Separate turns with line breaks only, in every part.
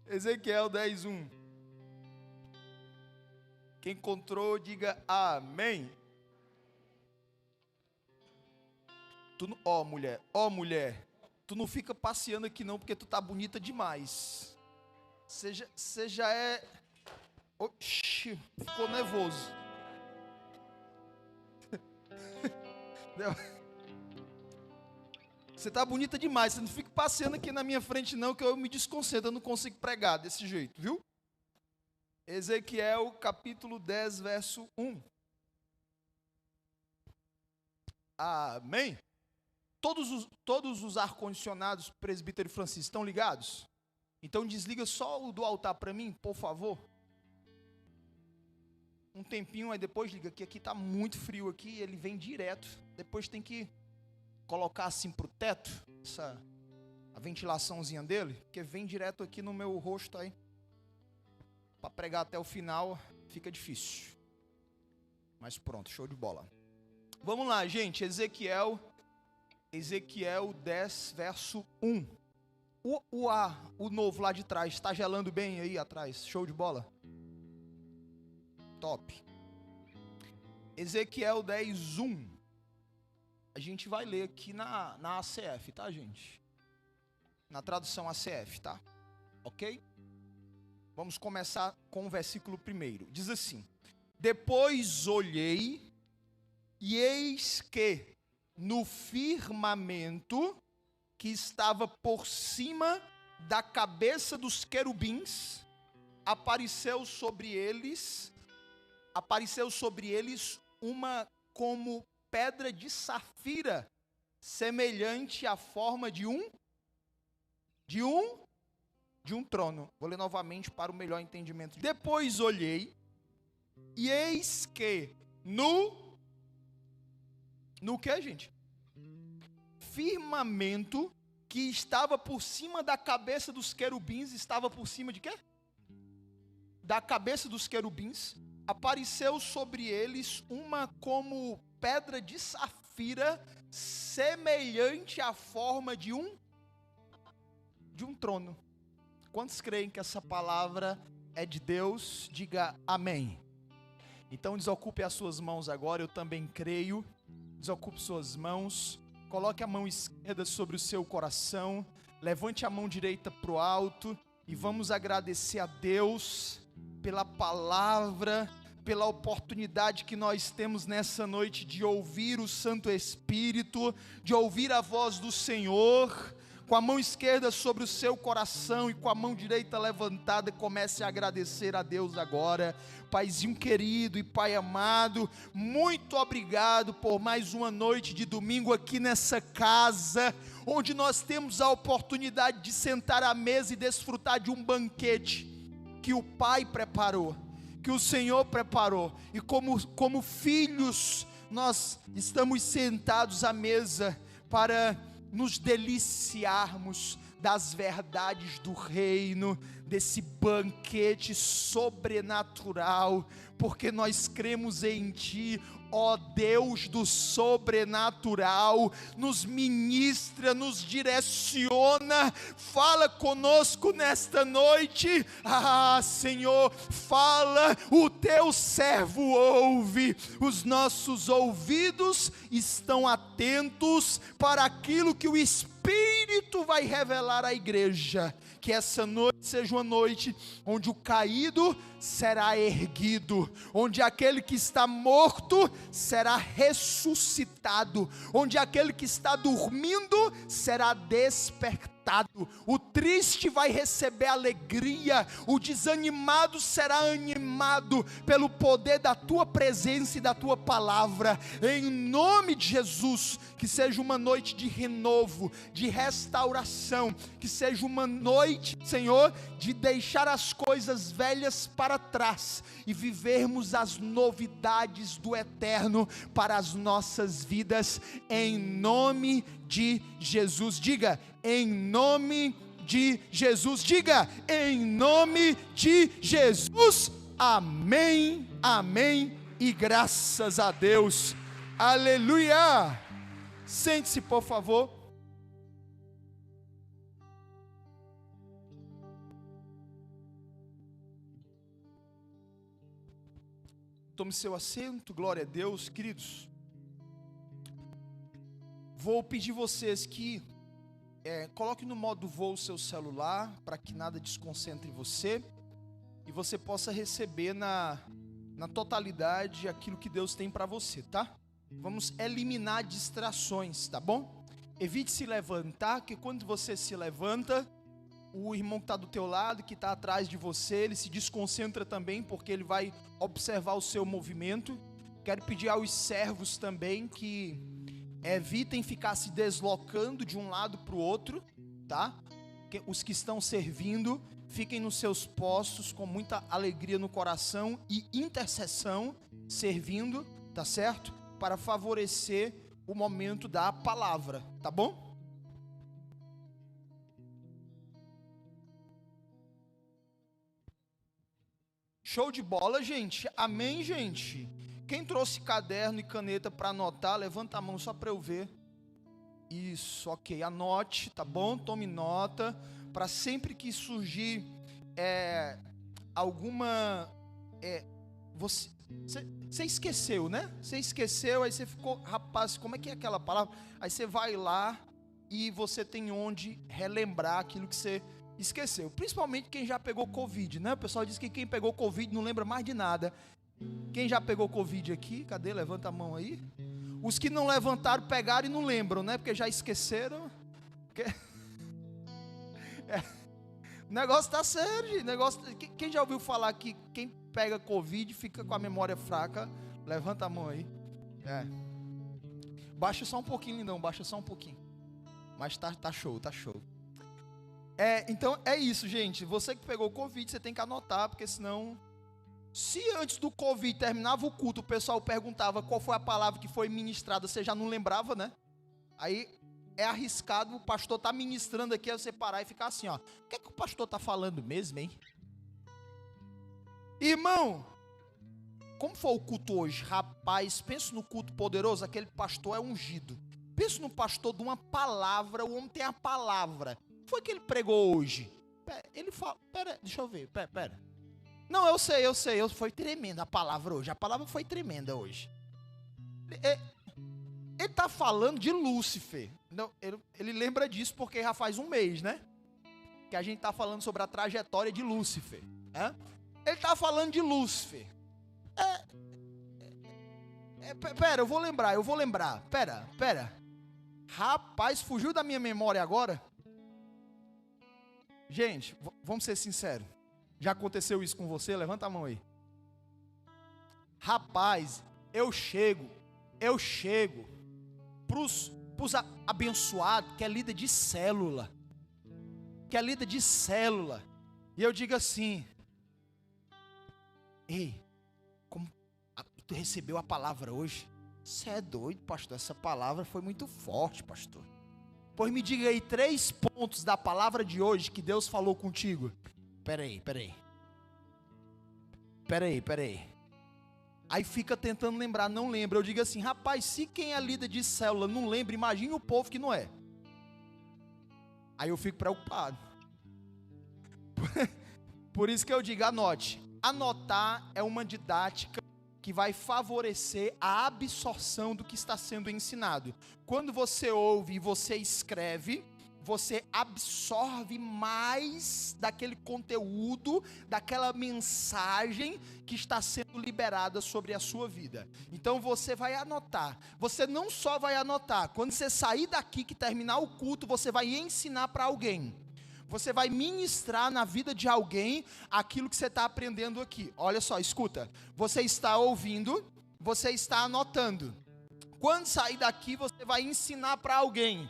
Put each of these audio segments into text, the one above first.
Ezequiel 10:1. Quem encontrou, diga amém. Mulher, tu não fica passeando aqui não, porque tu tá bonita demais. Você já é... Oxi, ficou nervoso. Você tá bonita demais, você não fica passeando aqui na minha frente não, que eu me desconcentro, eu não consigo pregar desse jeito, viu? Ezequiel capítulo 10, verso 1. Amém? Todos os ar-condicionados, presbítero Francisco, estão ligados? Então desliga só o do altar para mim, por favor. Um tempinho, aí depois liga, que aqui está muito frio aqui, ele vem direto. Depois tem que colocar assim para o teto, a ventilaçãozinha dele, porque vem direto aqui no meu rosto aí. Para pregar até o final fica difícil. Mas pronto, show de bola. Vamos lá, gente, Ezequiel 10, verso 1. O novo lá de trás, está gelando bem aí atrás, show de bola? Top. Ezequiel 10, 1. A gente vai ler aqui na ACF, tá, gente? Na tradução ACF, tá? Ok? Vamos começar com o versículo 1. Diz assim: Depois olhei, e eis que no firmamento que estava por cima da cabeça dos querubins, apareceu sobre eles uma como pedra de safira, semelhante à forma de um trono. Vou ler novamente para o melhor entendimento. Depois olhei, e eis que no que, gente? Firmamento que estava por cima da cabeça dos querubins, estava por cima de quê? Da cabeça dos querubins, apareceu sobre eles uma como pedra de safira, semelhante à forma de um trono. Quantos creem que essa palavra é de Deus? Diga amém. Então desocupe as suas mãos agora, eu também creio. Desocupe suas mãos, coloque a mão esquerda sobre o seu coração, levante a mão direita para o alto e vamos agradecer a Deus pela palavra, pela oportunidade que nós temos nessa noite de ouvir o Santo Espírito, de ouvir a voz do Senhor. Com a mão esquerda sobre o seu coração e com a mão direita levantada, comece a agradecer a Deus agora. Paizinho querido e Pai amado, muito obrigado por mais uma noite de domingo aqui nessa casa, onde nós temos a oportunidade de sentar à mesa e desfrutar de um banquete que o Pai preparou, que o Senhor preparou, e como filhos, nós estamos sentados à mesa para nos deliciarmos das verdades do reino, desse banquete sobrenatural, porque nós cremos em Ti, ó Deus do sobrenatural. Nos ministra, nos direciona, fala conosco nesta noite. Senhor, fala, o Teu servo ouve, os nossos ouvidos estão atentos para aquilo que o Espírito vai revelar à igreja. Que essa noite seja uma noite onde o caído será erguido, onde aquele que está morto será ressuscitado, onde aquele que está dormindo será despertado, o triste vai receber alegria, o desanimado será animado pelo poder da Tua presença e da Tua palavra, em nome de Jesus. Que seja uma noite de renovo, de restauração, que seja uma noite, Senhor, de deixar as coisas velhas para trás e vivermos as novidades do eterno para as nossas vidas, em nome de Jesus. Diga, em nome de Jesus. Diga, em nome de Jesus. Amém, amém e graças a Deus. Aleluia. Sente-se, por favor. Tome seu assento, glória a Deus, queridos. Vou pedir vocês que coloque no modo voo o seu celular, para que nada desconcentre você, e você possa receber na totalidade aquilo que Deus tem para você, tá? Vamos eliminar distrações, tá bom? Evite se levantar, que quando você se levanta, o irmão que está do teu lado, que está atrás de você, ele se desconcentra também, porque ele vai observar o seu movimento. Quero pedir aos servos também que evitem ficar se deslocando de um lado para o outro, tá? Os que estão servindo, fiquem nos seus postos com muita alegria no coração e intercessão, servindo, tá certo? Para favorecer o momento da palavra, tá bom? Show de bola, gente. Amém, gente. Quem trouxe caderno e caneta para anotar, levanta a mão só para eu ver. Isso, ok. Anote, tá bom? Tome nota, para sempre que surgir alguma... Você esqueceu, né? Você esqueceu, aí você ficou, rapaz, como é que é aquela palavra? Aí você vai lá e você tem onde relembrar aquilo que você esqueceu. Principalmente quem já pegou Covid, né? O pessoal diz que quem pegou Covid não lembra mais de nada. Quem já pegou Covid aqui? Cadê? Levanta a mão aí. Os que não levantaram, pegaram e não lembram, né? Porque já esqueceram. O negócio tá sério, Quem já ouviu falar que quem pega Covid fica com a memória fraca? Levanta a mão aí. Baixa só um pouquinho, lindão, baixa só um pouquinho. Mas tá show, tá show. Então é isso, gente. Você que pegou Covid, você tem que anotar, porque senão... Se antes do Covid terminava o culto, o pessoal perguntava qual foi a palavra que foi ministrada, você já não lembrava, né? Aí é arriscado, o pastor tá ministrando aqui, aí você parar e ficar assim, ó. O que é que o pastor tá falando mesmo, hein? Irmão, como foi o culto hoje? Rapaz, pensa no culto poderoso, aquele pastor é ungido. Pensa no pastor de uma palavra, o homem tem a palavra. Foi que ele pregou hoje? Ele fala, deixa eu ver, pera. Não, eu sei, foi tremenda a palavra hoje, a palavra foi tremenda hoje. Ele está falando de Lúcifer. Não, ele lembra disso porque já faz um mês, né? Que a gente está falando sobre a trajetória de Lúcifer. Ele está falando de Lúcifer. Pera, eu vou lembrar. Pera. Rapaz, fugiu da minha memória agora? Gente, vamos ser sinceros. Já aconteceu isso com você? Levanta a mão aí. Rapaz, eu chego pros abençoados, que é líder de célula. E eu digo assim: ei, como tu recebeu a palavra hoje? Você é doido, pastor, essa palavra foi muito forte, pastor. Pois me diga aí 3 pontos da palavra de hoje que Deus falou contigo. Peraí. Aí fica tentando lembrar, não lembra. Eu digo assim, rapaz, se quem é líder de célula não lembra, imagine o povo que não é. Aí eu fico preocupado. Por isso que eu digo, anote. Anotar é uma didática que vai favorecer a absorção do que está sendo ensinado. Quando você ouve e você escreve, você absorve mais daquele conteúdo, daquela mensagem que está sendo liberada sobre a sua vida. Então você vai anotar. Você não só vai anotar, quando você sair daqui, que terminar o culto, você vai ensinar para alguém. Você vai ministrar na vida de alguém aquilo que você está aprendendo aqui. Olha só, escuta. Você está ouvindo, você está anotando. Quando sair daqui, você vai ensinar para alguém.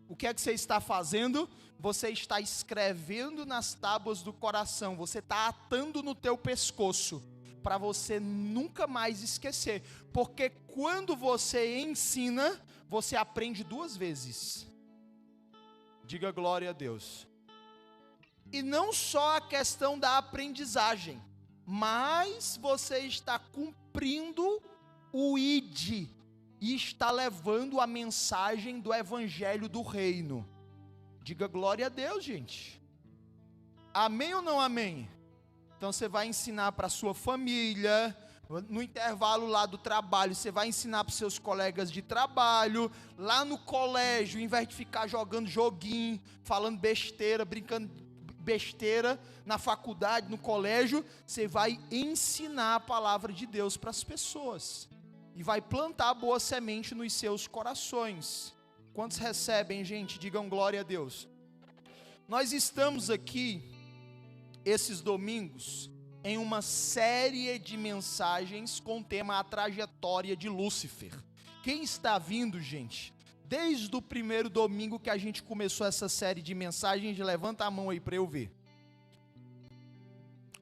O que é que você está fazendo? Você está escrevendo nas tábuas do coração. Você está atando no teu pescoço, para você nunca mais esquecer. Porque quando você ensina, você aprende 2 vezes. Diga glória a Deus. E não só a questão da aprendizagem, mas você está cumprindo o ID e está levando a mensagem do evangelho do reino. Diga glória a Deus, gente. Amém ou não amém? Então você vai ensinar para a sua família, No intervalo lá do trabalho, você vai ensinar para os seus colegas de trabalho. Lá no colégio, ao invés de ficar jogando joguinho, falando besteira, brincando besteira, na faculdade, no colégio, você vai ensinar a palavra de Deus para as pessoas. E vai plantar a boa semente nos seus corações. Quantos recebem, gente? Digam glória a Deus. Nós estamos aqui, esses domingos, em uma série de mensagens com o tema A Trajetória de Lúcifer. Quem está vindo, gente? Desde o primeiro domingo que a gente começou essa série de mensagens, levanta a mão aí para eu ver.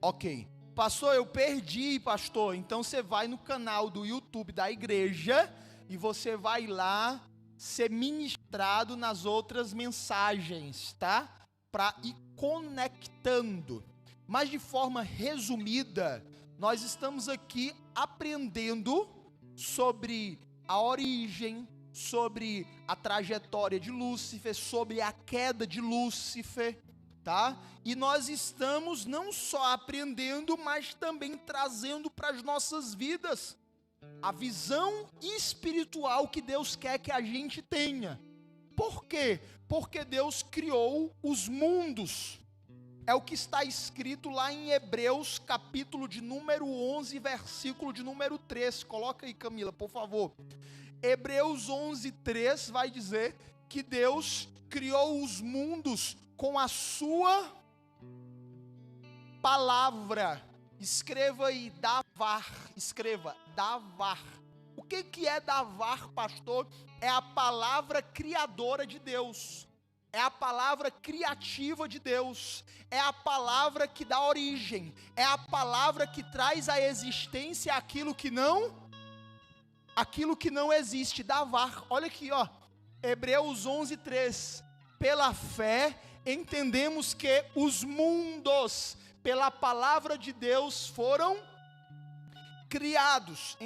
Ok. Pastor, eu perdi, pastor. Então você vai no canal do YouTube da igreja e você vai lá ser ministrado nas outras mensagens, tá? Para ir conectando. Mas de forma resumida, nós estamos aqui aprendendo sobre a origem, sobre a trajetória de Lúcifer, sobre a queda de Lúcifer, tá? E nós estamos não só aprendendo, mas também trazendo para as nossas vidas a visão espiritual que Deus quer que a gente tenha. Por quê? Porque Deus criou os mundos. É o que está escrito lá em Hebreus, capítulo de número 11, versículo de número 3. Coloca aí, Camila, por favor. Hebreus 11, 3 vai dizer que Deus criou os mundos com a sua palavra. Escreva aí, davar. Escreva, davar. O que é davar, pastor? É a palavra criadora de Deus. É a palavra criativa de Deus. É a palavra que dá origem. É a palavra que traz à existência aquilo que não existe. Davar. Olha aqui, ó. Hebreus 11, 3. Pela fé, entendemos que os mundos, pela palavra de Deus, foram criados.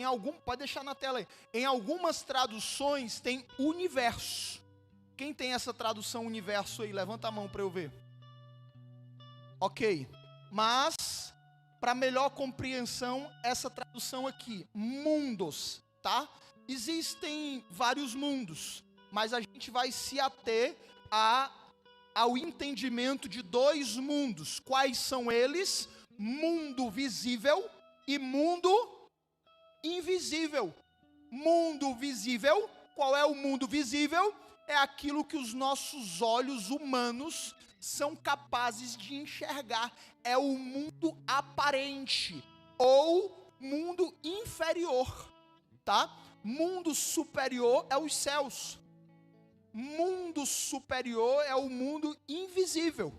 Pode deixar na tela aí. Em algumas traduções tem universo. Quem tem essa tradução universo aí? Levanta a mão para eu ver. Ok. Mas, para melhor compreensão, essa tradução aqui, mundos, tá? Existem vários mundos, mas a gente vai se ater ao entendimento de dois mundos. Quais são eles? Mundo visível e mundo invisível. Mundo visível, qual é o mundo visível? É aquilo que os nossos olhos humanos são capazes de enxergar. É o mundo aparente ou mundo inferior, tá? Mundo superior é os céus. Mundo superior é o mundo invisível.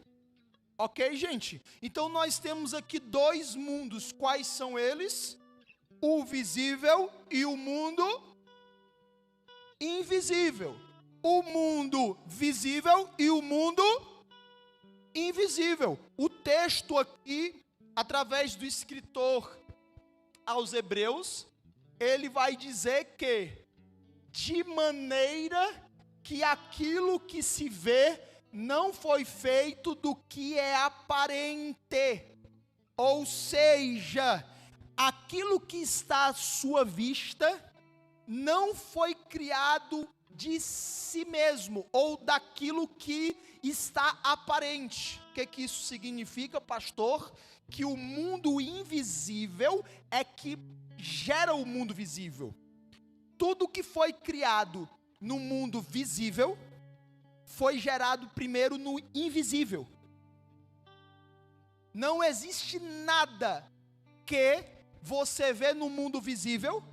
Ok, gente? Então nós temos aqui dois mundos. Quais são eles? O visível e o mundo invisível. O mundo visível e o mundo invisível. O texto aqui, através do escritor aos Hebreus, ele vai dizer que, de maneira que aquilo que se vê não foi feito do que é aparente. Ou seja, aquilo que está à sua vista não foi criado de si mesmo, ou daquilo que está aparente. O que isso significa, pastor? Que o mundo invisível é que gera o mundo visível. Tudo que foi criado no mundo visível foi gerado primeiro no invisível. Não existe nada que você vê no mundo visível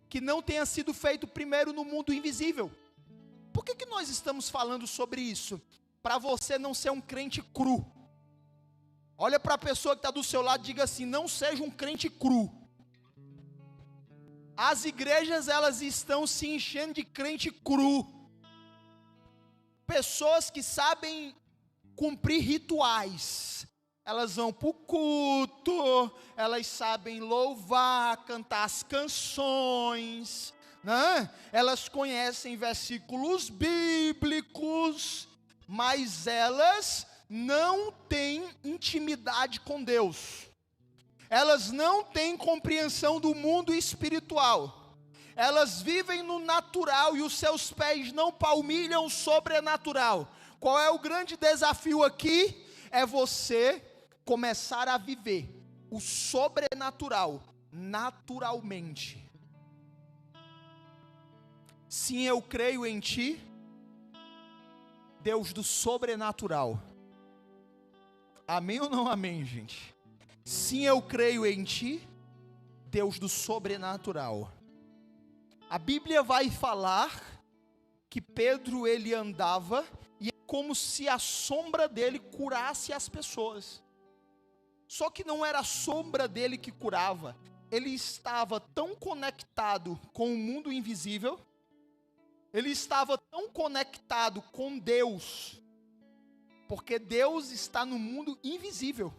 que não tenha sido feito primeiro no mundo invisível. Por que nós estamos falando sobre isso? Para você não ser um crente cru. Olha para a pessoa que está do seu lado e diga assim: não seja um crente cru. As igrejas, elas estão se enchendo de crente cru. Pessoas que sabem cumprir rituais. Elas vão para o culto, elas sabem louvar, cantar as canções, né? Elas conhecem versículos bíblicos, mas elas não têm intimidade com Deus. elas não têm compreensão do mundo espiritual, elas vivem no natural e os seus pés não palmilham o sobrenatural. Qual é o grande desafio aqui? É você começar a viver o sobrenatural naturalmente. Sim, eu creio em Ti, Deus do sobrenatural. Amém ou não amém, gente? Sim, eu creio em Ti, Deus do sobrenatural. A Bíblia vai falar que Pedro, ele andava e é como se a sombra dele curasse as pessoas. Só que não era a sombra dele que curava, ele estava tão conectado com o mundo invisível, ele estava tão conectado com Deus, porque Deus está no mundo invisível.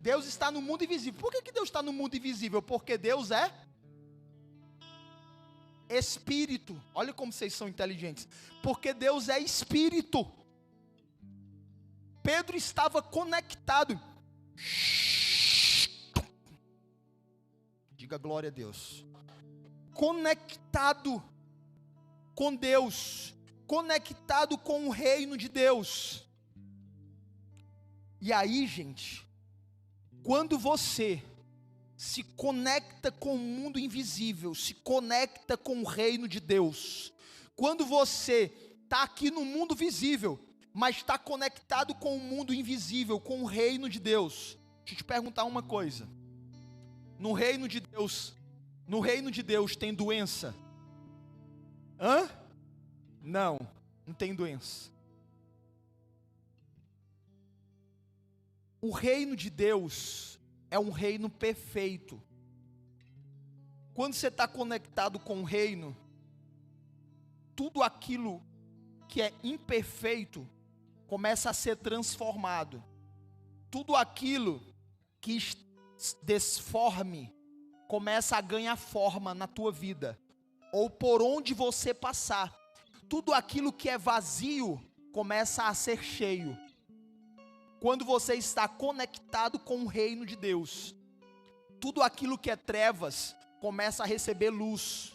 Deus está no mundo invisível. Por que Deus está no mundo invisível? Porque Deus é Espírito. Olha como vocês são inteligentes. Porque Deus é Espírito. Pedro estava conectado. Diga glória a Deus. Conectado com Deus, conectado com o reino de Deus. E aí, gente, quando você se conecta com o mundo invisível, se conecta com o reino de Deus, quando você está aqui no mundo visível, mas está conectado com o mundo invisível, com o reino de Deus, deixa eu te perguntar uma coisa: no reino de Deus tem doença? Não tem doença. O reino de Deus é um reino perfeito. Quando você está conectado com o reino, tudo aquilo que é imperfeito começa a ser transformado. Tudo aquilo que desforme começa a ganhar forma na tua vida, ou por onde você passar. Tudo aquilo que é vazio começa a ser cheio. Quando você está conectado com o reino de Deus, tudo aquilo que é trevas começa a receber luz.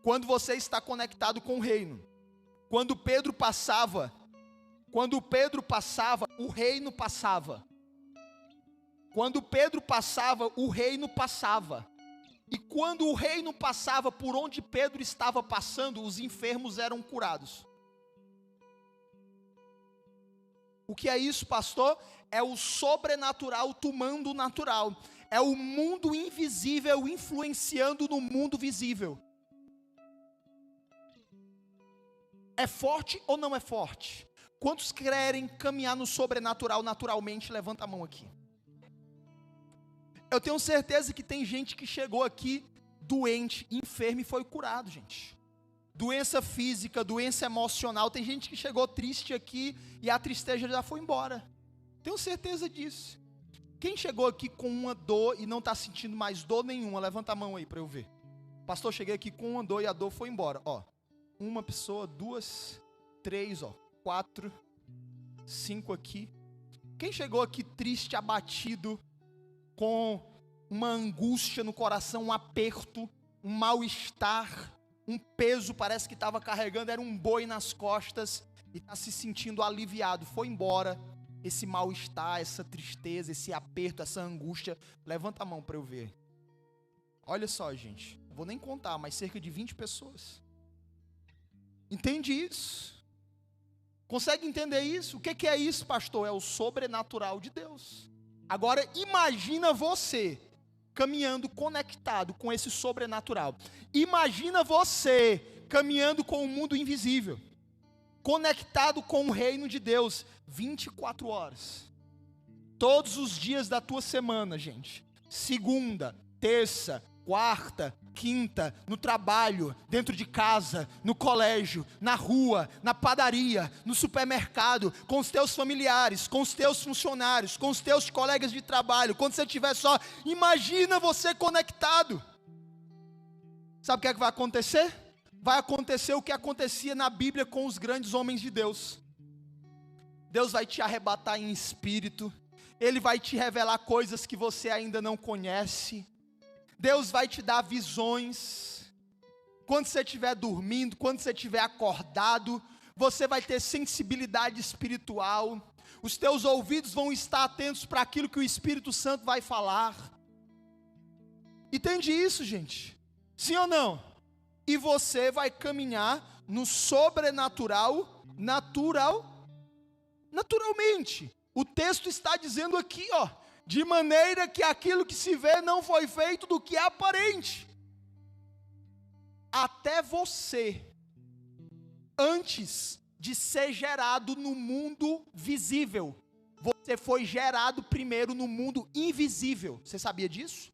Quando você está conectado com o reino, quando Pedro passava, o reino passava. Quando Pedro passava, o reino passava. E quando o reino passava por onde Pedro estava passando, os enfermos eram curados. O que é isso, pastor? É o sobrenatural tomando o natural. É o mundo invisível influenciando no mundo visível. É forte ou não é forte? Quantos querem caminhar no sobrenatural naturalmente? Levanta a mão aqui. Eu tenho certeza que tem gente que chegou aqui doente, enfermo e foi curado, gente. Doença física, doença emocional. Tem gente que chegou triste aqui e a tristeza já foi embora. Tenho certeza disso. Quem chegou aqui com uma dor e não está sentindo mais dor nenhuma, levanta a mão aí para eu ver. Pastor, cheguei aqui com uma dor e a dor foi embora. Ó, uma pessoa, 2, 3, 4, 5 aqui. Quem chegou aqui triste, abatido, com uma angústia no coração, um aperto, um mal-estar, um peso, parece que estava carregando, era um boi nas costas, e está se sentindo aliviado, foi embora esse mal-estar, essa tristeza, esse aperto, essa angústia. Levanta a mão para eu ver. Olha só, gente, não vou nem contar, mas cerca de 20 pessoas. Entende isso? Consegue entender isso? O que é isso, pastor? É o sobrenatural de Deus. Agora imagina você caminhando conectado com esse sobrenatural. Imagina você caminhando com o mundo invisível, conectado com o reino de Deus 24 horas. Todos os dias da tua semana, gente. Segunda, terça, quarta, quinta, no trabalho, dentro de casa, no colégio, na rua, na padaria, no supermercado, com os teus familiares, com os teus funcionários, com os teus colegas de trabalho, quando você estiver só, imagina você conectado. Sabe o que vai acontecer? Vai acontecer o que acontecia na Bíblia com os grandes homens de Deus. Deus vai te arrebatar em espírito, Ele vai te revelar coisas que você ainda não conhece. Deus vai te dar visões. Quando você estiver dormindo, quando você estiver acordado, você vai ter sensibilidade espiritual. Os teus ouvidos vão estar atentos para aquilo que o Espírito Santo vai falar. Entende isso, gente? Sim ou não? E você vai caminhar no sobrenatural, naturalmente. O texto está dizendo aqui, de maneira que aquilo que se vê não foi feito do que é aparente. Até você, antes de ser gerado no mundo visível, você foi gerado primeiro no mundo invisível. Você sabia disso?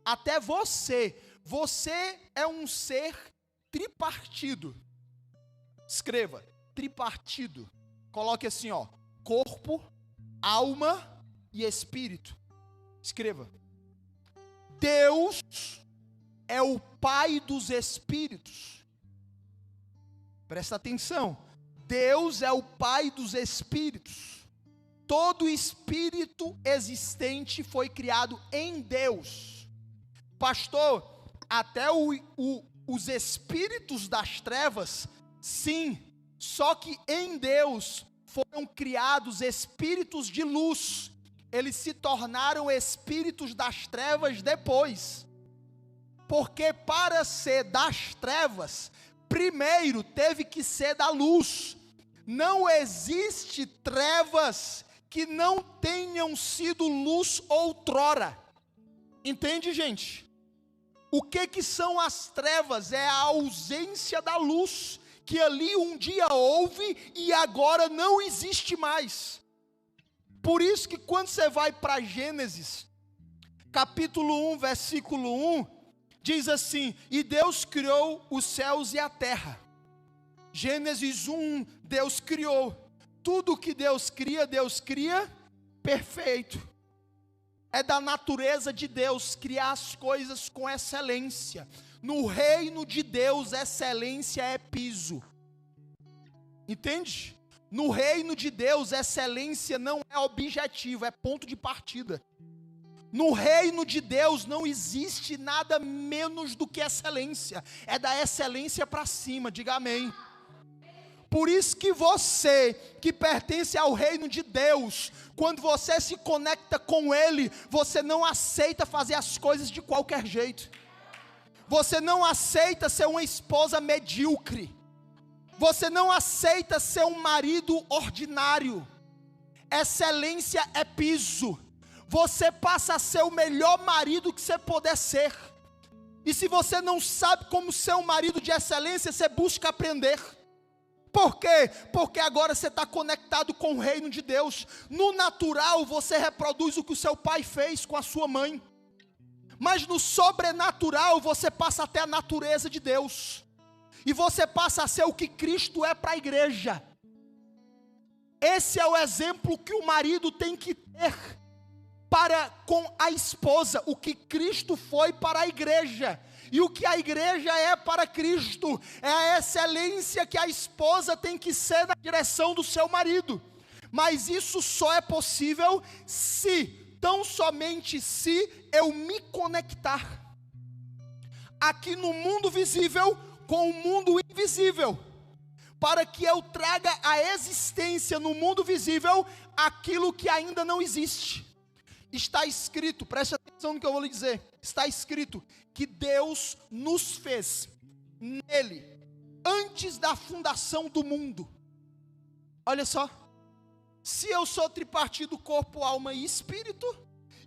Até você é um ser tripartido. Escreva, tripartido. Coloque assim, corpo, alma e espírito. Escreva. Deus é o Pai dos espíritos. Presta atenção. Deus é o Pai dos espíritos. Todo espírito existente foi criado em Deus. Pastor, até os espíritos das trevas, sim, só que em Deus foram criados espíritos de luz. Eles se tornaram espíritos das trevas depois. Porque para ser das trevas, primeiro teve que ser da luz. Não existe trevas que não tenham sido luz outrora. Entende, gente? O que são as trevas? É a ausência da luz, que ali um dia houve e agora não existe mais. Por isso que quando você vai para Gênesis, capítulo 1, versículo 1, diz assim: e Deus criou os céus e a terra. Gênesis 1, Deus criou. Tudo que Deus cria perfeito. É da natureza de Deus criar as coisas com excelência. No reino de Deus, excelência é piso. Entende? No reino de Deus, excelência não é objetivo, é ponto de partida. No reino de Deus não existe nada menos do que excelência. É da excelência para cima, diga amém. Por isso que você, que pertence ao reino de Deus, quando você se conecta com Ele, você não aceita fazer as coisas de qualquer jeito. Você não aceita ser uma esposa medíocre. Você não aceita ser um marido ordinário. Excelência é piso. Você passa a ser o melhor marido que você puder ser. E se você não sabe como ser um marido de excelência, você busca aprender. Por quê? Porque agora você está conectado com o reino de Deus. No natural, você reproduz o que o seu pai fez com a sua mãe. Mas no sobrenatural, você passa até a natureza de Deus. E você passa a ser o que Cristo é para a igreja. Esse é o exemplo que o marido tem que ter para com a esposa, o que Cristo foi para a igreja. E o que a igreja é para Cristo, é a excelência que a esposa tem que ser na direção do seu marido. Mas isso só é possível se, tão somente se, eu me conectar aqui no mundo visível com o mundo invisível, para que eu traga a existência no mundo visível aquilo que ainda não existe. Está escrito, preste atenção no que eu vou lhe dizer, está escrito que Deus nos fez nele, antes da fundação do mundo. Olha só, se eu sou tripartido, corpo, alma e espírito,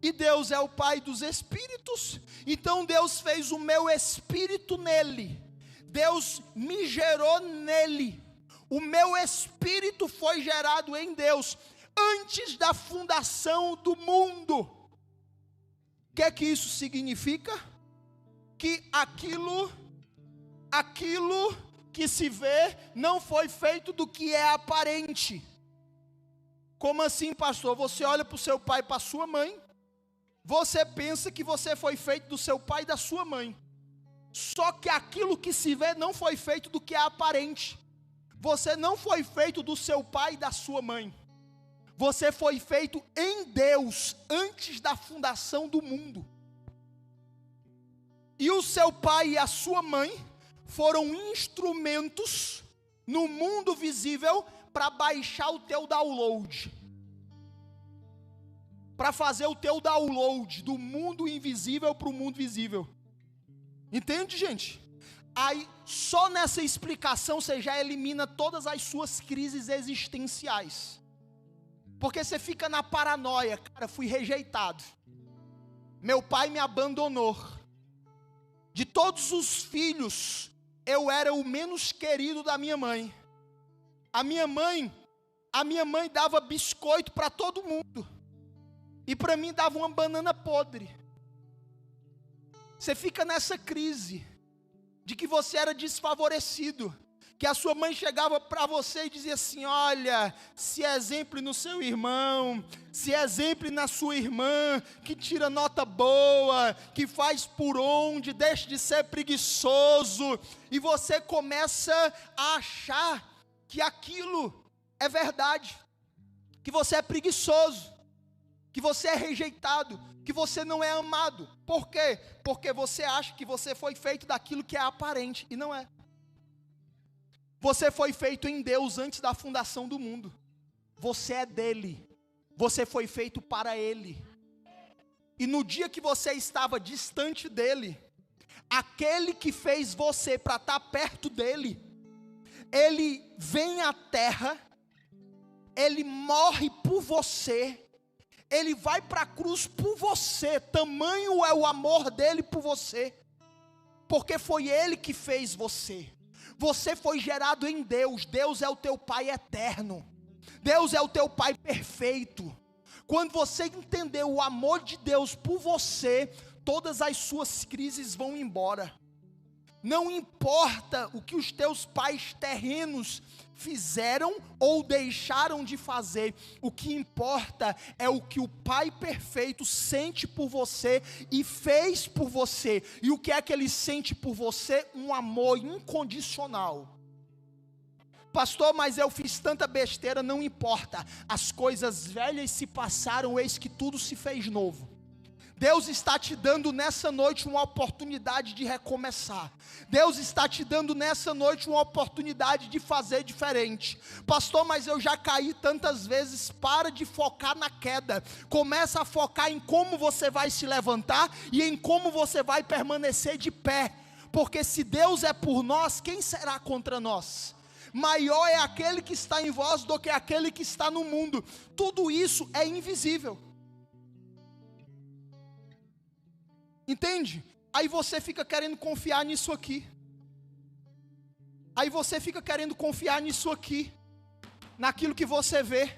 e Deus é o Pai dos espíritos, então Deus fez o meu espírito nele, Deus me gerou nele, o meu espírito foi gerado em Deus, antes da fundação do mundo. O que é que isso significa? Que aquilo que se vê não foi feito do que é aparente. Como assim, pastor? Você olha para o seu pai e para a sua mãe, você pensa que você foi feito do seu pai e da sua mãe. Só que aquilo que se vê não foi feito do que é aparente. Você não foi feito do seu pai e da sua mãe. você foi feito em Deus antes da fundação do mundo. E o seu pai e a sua mãe foram instrumentos no mundo visível para baixar o teu download. Para fazer o teu download do mundo invisível para o mundo visível. Entende, gente? Aí, só nessa explicação você já elimina todas as suas crises existenciais. Porque você fica na paranoia, cara, fui rejeitado. Meu pai me abandonou. De todos os filhos, eu era o menos querido da minha mãe. A minha mãe dava biscoito para todo mundo. E para mim dava uma banana podre. Você fica nessa crise de que você era desfavorecido, que a sua mãe chegava para você e dizia assim: olha, se exemplo no seu irmão, se exemplo na sua irmã, que tira nota boa, que faz por onde, deixa de ser preguiçoso, e você começa a achar que aquilo é verdade, que você é preguiçoso, que você é rejeitado, que você não é amado. Por quê? Porque você acha que você foi feito daquilo que é aparente, e não é. Você foi feito em Deus antes da fundação do mundo. Você é dele. Você foi feito para ele. E no dia que você estava distante dele, aquele que fez você para estar perto dele, ele vem à terra, ele morre por você, ele vai para a cruz por você. Tamanho é o amor dele por você, porque foi ele que fez você. Você foi gerado em Deus. Deus é o teu Pai eterno. Deus é o teu Pai perfeito. Quando você entender o amor de Deus por você, todas as suas crises vão embora. Não importa o que os teus pais terrenos fizeram ou deixaram de fazer, o que importa é o que o Pai perfeito sente por você e fez por você. E o que é que ele sente por você? Um amor incondicional. Pastor, mas eu fiz tanta besteira. Não importa, as coisas velhas se passaram, eis que tudo se fez novo. Deus está te dando nessa noite uma oportunidade de recomeçar. Deus está te dando nessa noite uma oportunidade de fazer diferente. Pastor, mas eu já caí tantas vezes. Para de focar na queda. Começa a focar em como você vai se levantar e em como você vai permanecer de pé. Porque se Deus é por nós, quem será contra nós? Maior é aquele que está em vós do que aquele que está no mundo. Tudo isso é invisível. Entende? Aí você fica querendo confiar nisso aqui. Aí você fica querendo confiar nisso aqui, naquilo que você vê.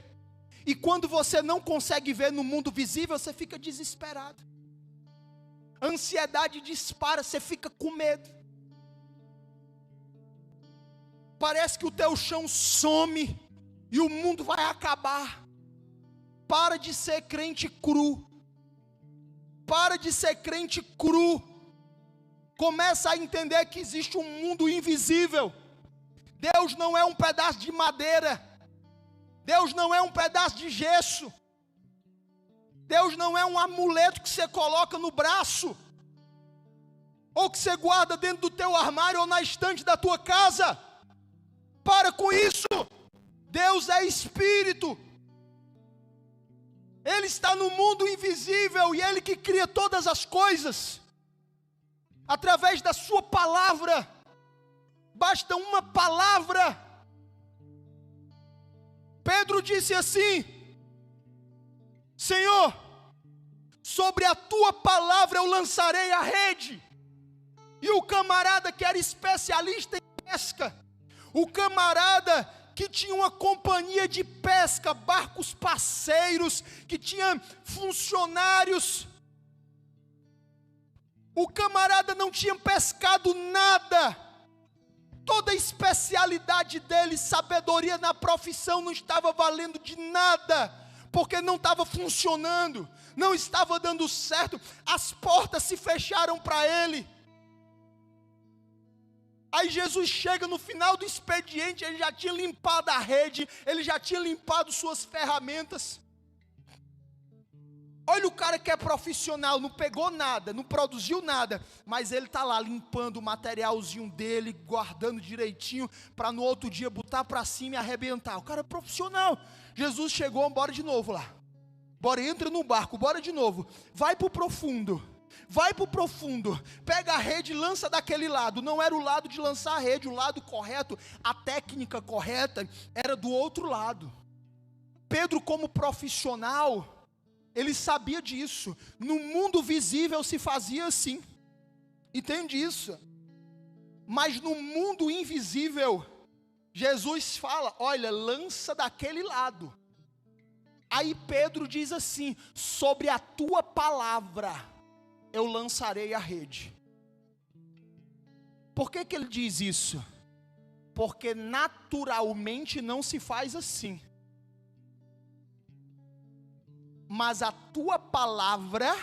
E quando você não consegue ver no mundo visível, você fica desesperado. A ansiedade dispara, você fica com medo. Parece que o teu chão some e o mundo vai acabar. Para de ser crente cru. Para de ser crente cru. Começa a entender que existe um mundo invisível. Deus não é um pedaço de madeira. Deus não é um pedaço de gesso. Deus não é um amuleto que você coloca no braço, ou que você guarda dentro do teu armário ou na estante da tua casa. Para com isso. Deus é espírito. Ele está no mundo invisível e Ele que cria todas as coisas. Através da sua palavra. Basta uma palavra. Pedro disse assim: Senhor, sobre a tua palavra eu lançarei a rede. E o camarada que era especialista em pesca, o camarada que tinha uma companhia de pesca, barcos parceiros, que tinha funcionários, o camarada não tinha pescado nada. Toda a especialidade dele, sabedoria na profissão, não estava valendo de nada, porque não estava funcionando, não estava dando certo, as portas se fecharam para ele. Aí Jesus chega no final do expediente, ele já tinha limpado a rede, ele já tinha limpado suas ferramentas. Olha o cara que é profissional, não pegou nada, não produziu nada, mas ele está lá limpando o materialzinho dele, guardando direitinho, para no outro dia botar para cima e arrebentar. O cara é profissional. Jesus chegou, bora de novo lá. Bora, entra no barco, bora de novo. Vai para o profundo. Vai para o profundo, pega a rede e lança daquele lado. Não era o lado de lançar a rede, o lado correto, a técnica correta era do outro lado. Pedro, como profissional, ele sabia disso. No mundo visível se fazia assim, entende isso? Mas no mundo invisível, Jesus fala, olha, lança daquele lado. Aí Pedro diz assim, sobre a tua palavra eu lançarei a rede. Por que ele diz isso? Porque naturalmente não se faz assim. Mas a tua palavra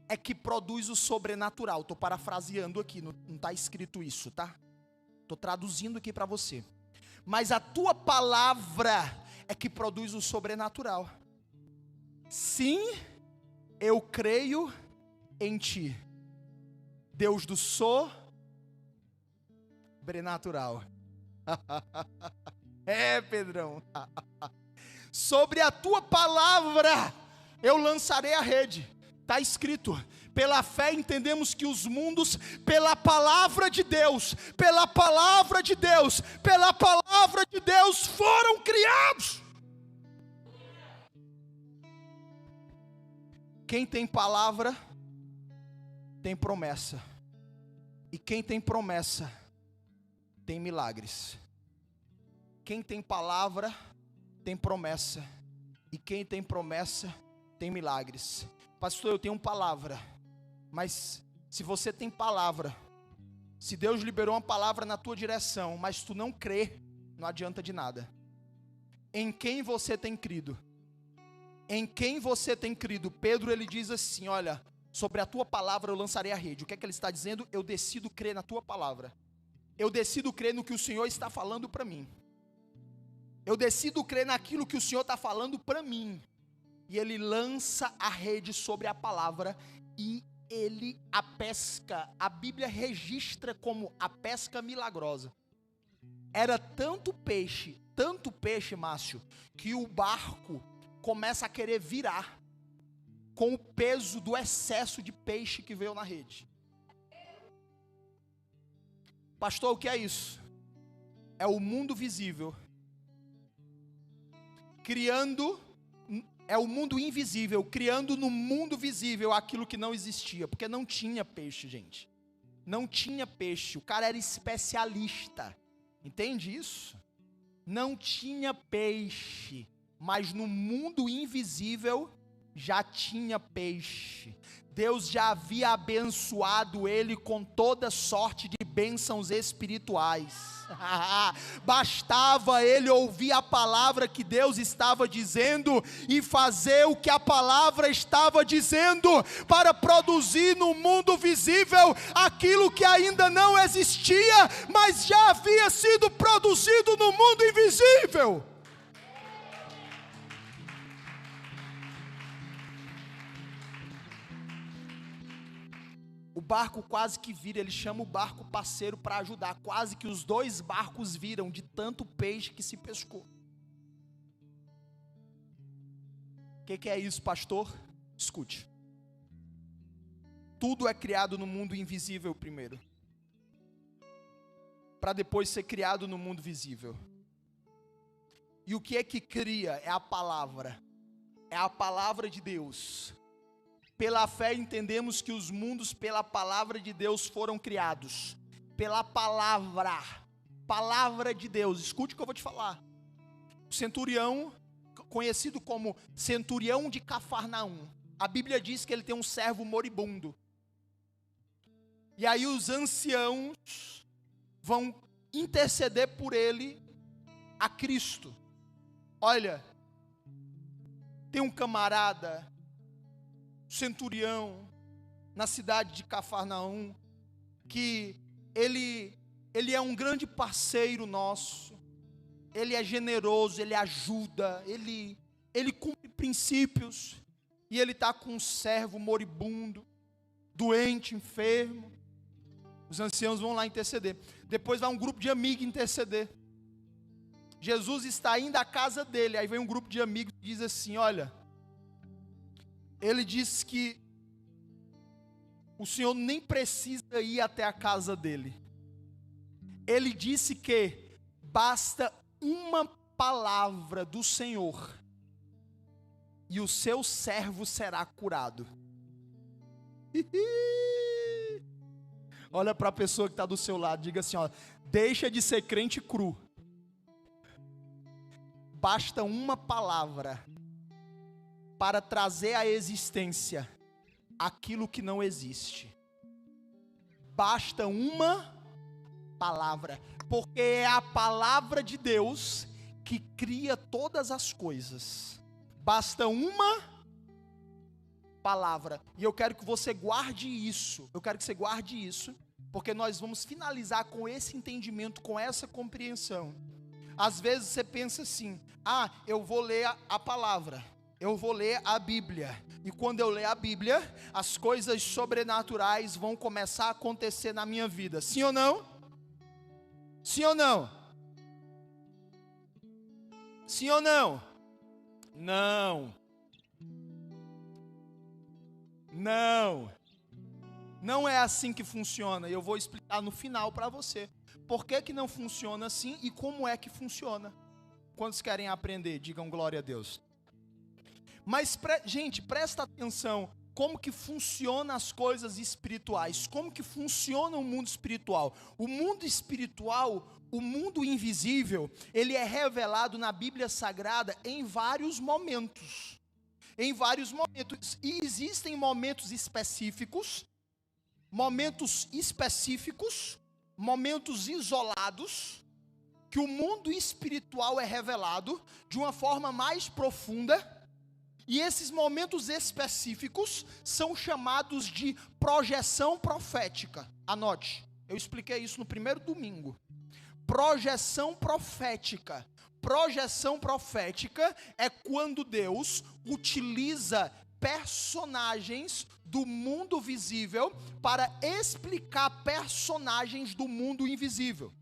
é que produz o sobrenatural. Estou parafraseando aqui, não está escrito isso, tá? Estou traduzindo aqui para você. Mas a tua palavra é que produz o sobrenatural. Sim, eu creio em ti, Deus do sobrenatural. É, Pedrão. Sobre a tua palavra eu lançarei a rede. Está escrito, pela fé entendemos que os mundos, pela palavra de Deus, pela palavra de Deus, pela palavra de Deus foram criados. Quem tem palavra tem promessa, e quem tem promessa tem milagres. Quem tem palavra tem promessa, e quem tem promessa tem milagres. Pastor, eu tenho palavra, mas se você tem palavra, se Deus liberou uma palavra na tua direção, mas tu não crê, não adianta de nada. Em quem você tem crido? Em quem você tem crido? Pedro, ele diz assim, olha, sobre a tua palavra eu lançarei a rede. O que é que ele está dizendo? Eu decido crer na tua palavra. Eu decido crer no que o Senhor está falando para mim. Eu decido crer naquilo que o Senhor está falando para mim. E ele lança a rede sobre a palavra e ele a pesca. A Bíblia registra como a pesca milagrosa. Era tanto peixe, Márcio, que o barco começa a querer virar com o peso do excesso de peixe que veio na rede. Pastor, o que é isso? É o mundo visível criando, é o mundo invisível criando no mundo visível aquilo que não existia, porque não tinha peixe, gente. Não tinha peixe, o cara era especialista, entende isso? Não tinha peixe, mas no mundo invisível já tinha peixe. Deus já havia abençoado ele com toda sorte de bênçãos espirituais. Bastava ele ouvir a palavra que Deus estava dizendo e fazer o que a palavra estava dizendo para produzir no mundo visível aquilo que ainda não existia, mas já havia sido produzido no mundo invisível. O barco quase que vira, ele chama o barco parceiro para ajudar, quase que os dois barcos viram de tanto peixe que se pescou. O que é isso, pastor? Escute. Tudo é criado no mundo invisível primeiro, para depois ser criado no mundo visível. E o que é que cria? É a palavra de Deus. Pela fé entendemos que os mundos pela palavra de Deus foram criados. Pela palavra de Deus. Escute o que eu vou te falar. O centurião, conhecido como centurião de Cafarnaum, a Bíblia diz que ele tem um servo moribundo. E aí os anciãos vão interceder por ele a Cristo. Olha, tem um camarada centurião na cidade de Cafarnaum, que ele Ele é um grande parceiro nosso, Ele é generoso, Ele ajuda, Ele cumpre princípios, e Ele está com um servo moribundo, doente, enfermo. Os anciãos vão lá interceder. Depois vai um grupo de amigos interceder. Jesus está indo à casa dele, aí vem um grupo de amigos e diz assim: olha, ele disse que o Senhor nem precisa ir até a casa dele. Ele disse que basta uma palavra do Senhor e o seu servo será curado. Olha para a pessoa que está do seu lado, diga assim: ó, deixa de ser crente cru. Basta uma palavra para trazer à existência aquilo que não existe. Basta uma palavra, porque é a palavra de Deus que cria todas as coisas. Basta uma palavra. E eu quero que você guarde isso. Eu quero que você guarde isso, porque nós vamos finalizar com esse entendimento, com essa compreensão. Às vezes você pensa assim: ah, eu vou ler a palavra, eu vou ler a Bíblia, e quando eu ler a Bíblia, as coisas sobrenaturais vão começar a acontecer na minha vida. Sim ou não? Sim ou não? Sim ou não? Não. Não. Não é assim que funciona. E eu vou explicar no final para você por que não funciona assim e como é que funciona. Quantos querem aprender? Digam glória a Deus. Mas, gente, presta atenção. Como que funcionam as coisas espirituais? Como que funciona o mundo espiritual? O mundo espiritual, o mundo invisível, ele é revelado na Bíblia Sagrada em vários momentos. Em vários momentos. E existem momentos específicos, momentos isolados, que o mundo espiritual é revelado de uma forma mais profunda. E esses momentos específicos são chamados de projeção profética. Anote, eu expliquei isso no primeiro domingo. Projeção profética. Projeção profética é quando Deus utiliza personagens do mundo visível para explicar personagens do mundo invisível.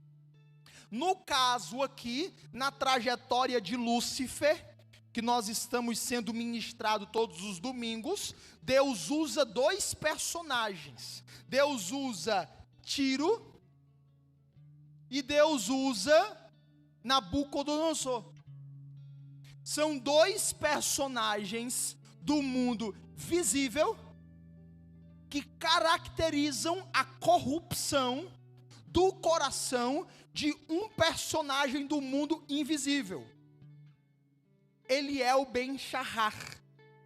No caso aqui, na trajetória de Lúcifer, que nós estamos sendo ministrados todos os domingos, Deus usa dois personagens. Deus usa Tiro e Deus usa Nabucodonosor. São dois personagens do mundo visível que caracterizam a corrupção do coração de um personagem do mundo invisível. Ele é o Ben-Shahar,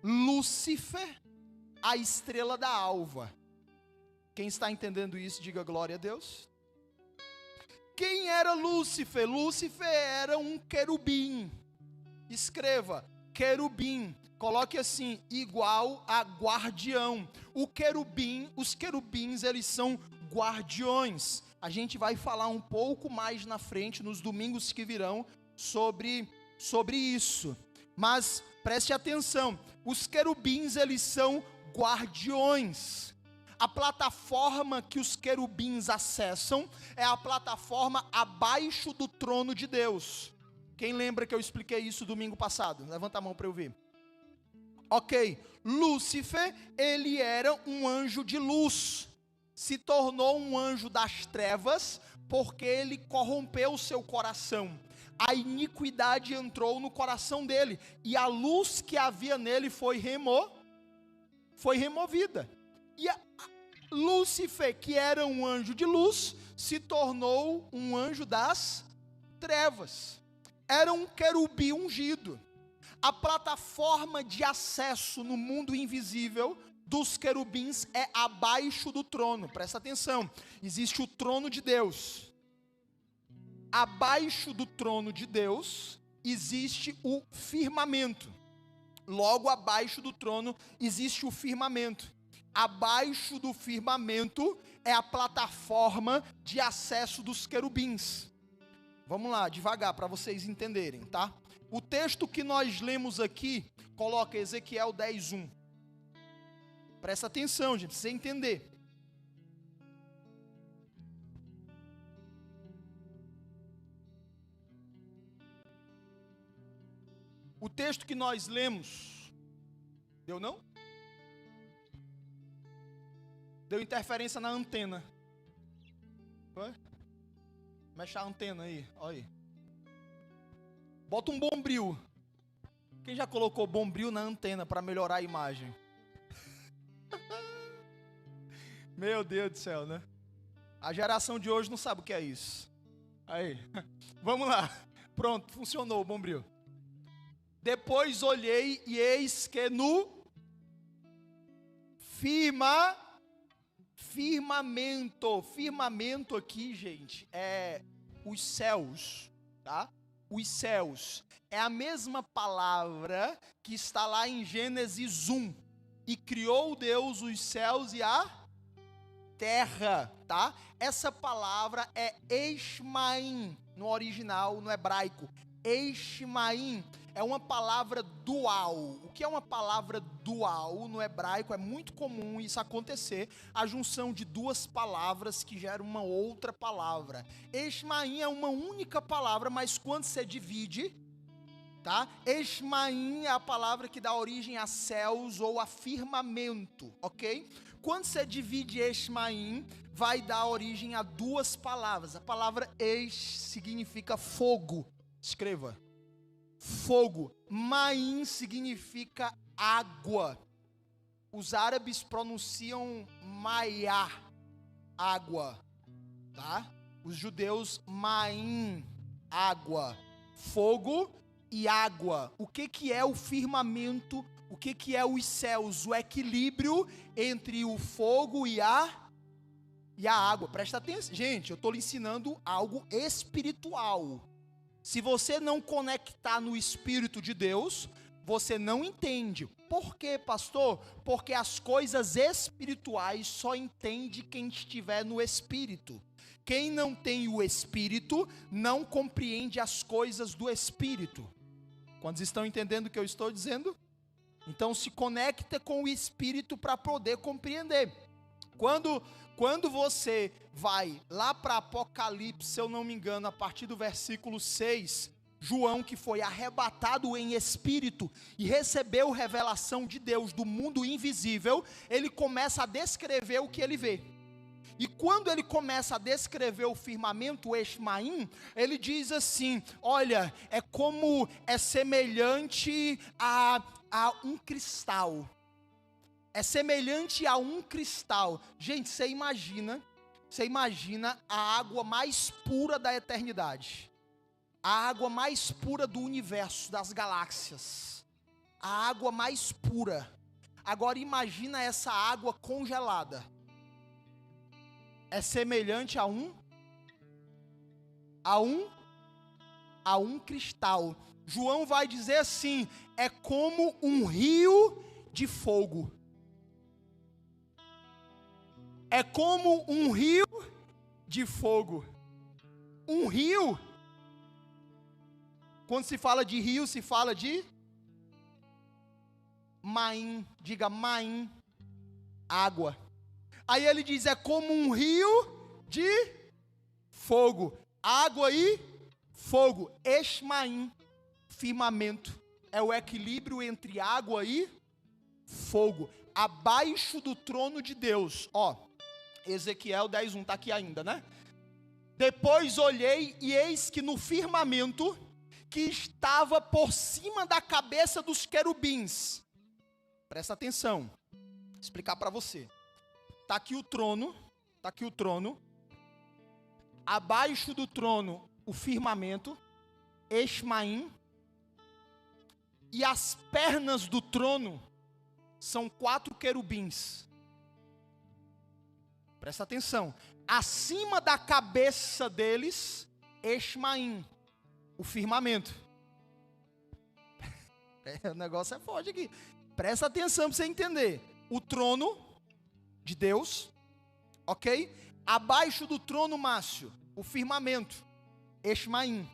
Lúcifer, a estrela da alva. Quem está entendendo isso, diga glória a Deus. Quem era Lúcifer? Lúcifer era um querubim. Escreva, querubim. Coloque assim, igual a guardião. Os querubins, eles são guardiões. A gente vai falar um pouco mais na frente, nos domingos que virão, sobre isso. Mas preste atenção, os querubins, eles são guardiões. A plataforma que os querubins acessam é a plataforma abaixo do trono de Deus. Quem lembra que eu expliquei isso domingo passado? Levanta a mão para eu ver. Ok, Lúcifer, ele era um anjo de luz, se tornou um anjo das trevas, porque ele corrompeu o seu coração. A iniquidade entrou no coração dele, e a luz que havia nele foi removida. E Lúcifer, que era um anjo de luz, se tornou um anjo das trevas. Era um querubim ungido. A plataforma de acesso no mundo invisível dos querubins é abaixo do trono. Presta atenção, existe o trono de Deus. Abaixo do trono de Deus existe o firmamento. Logo abaixo do trono existe o firmamento. Abaixo do firmamento é a plataforma de acesso dos querubins. Vamos lá, devagar, para vocês entenderem, tá? O texto que nós lemos aqui, coloca Ezequiel 10:1. Presta atenção, gente, pra você entender. O texto que nós lemos, deu não? Deu interferência na antena. Foi? Mexe a antena aí, olha aí. Bota um bombril. Quem já colocou bombril na antena para melhorar a imagem? Meu Deus do céu, né? A geração de hoje não sabe o que é isso. Aí, vamos lá. Pronto, funcionou o bombril. Depois olhei e eis que no firmamento aqui, gente, é os céus, tá? Os céus é a mesma palavra que está lá em Gênesis 1. E criou Deus os céus e a terra, tá? Essa palavra é Eshmaim no original, no hebraico. Eshmaim é uma palavra dual. O que é uma palavra dual no hebraico? É muito comum isso acontecer, a junção de duas palavras que geram uma outra palavra. Eshmaim é uma única palavra, mas quando você divide, tá? Eshmaim é a palavra que dá origem a céus ou a firmamento, ok? Quando você divide Eshmaim, vai dar origem a duas palavras. A palavra Esh significa fogo. Escreva. Fogo. Maim significa água. Os árabes pronunciam maiá, água, tá? Os judeus maim, água. Fogo e água. O que é o firmamento? O que é os céus? O equilíbrio entre o fogo e a água. Presta atenção. Gente, eu estou lhe ensinando algo espiritual. Se você não conectar no Espírito de Deus, você não entende. Por quê, pastor? Porque as coisas espirituais só entende quem estiver no Espírito. Quem não tem o Espírito, não compreende as coisas do Espírito. Quantos estão entendendo o que eu estou dizendo? Então se conecta com o Espírito para poder compreender. Quando você vai lá para Apocalipse, se eu não me engano, a partir do versículo 6, João, que foi arrebatado em espírito e recebeu revelação de Deus do mundo invisível, ele começa a descrever o que ele vê. E quando ele começa a descrever o firmamento, o Eshmaim, ele diz assim: olha, é semelhante a um cristal. É semelhante a um cristal. Gente, você imagina a água mais pura da eternidade. A água mais pura do universo, das galáxias. A água mais pura. Agora imagina essa água congelada. É semelhante a um cristal. João vai dizer assim: é como um rio de fogo. É como um rio de fogo. Um rio. Quando se fala de rio, se fala de Maim. Diga Maim. Água. Aí ele diz: é como um rio de fogo. Água e fogo. Eshmaim. Firmamento. É o equilíbrio entre água e fogo. Abaixo do trono de Deus. Ó. Ezequiel 10:1, está aqui ainda, né? Depois olhei e eis que no firmamento que estava por cima da cabeça dos querubins. Presta atenção. Vou explicar para você. Está aqui o trono. Abaixo do trono, o firmamento. Eshmaim. E as pernas do trono são 4 querubins. Presta atenção. Acima da cabeça deles, Eshmaim, o firmamento. O negócio é forte aqui. Presta atenção para você entender. O trono, de Deus, ok? Abaixo do trono, Márcio, o firmamento, Eshmaim.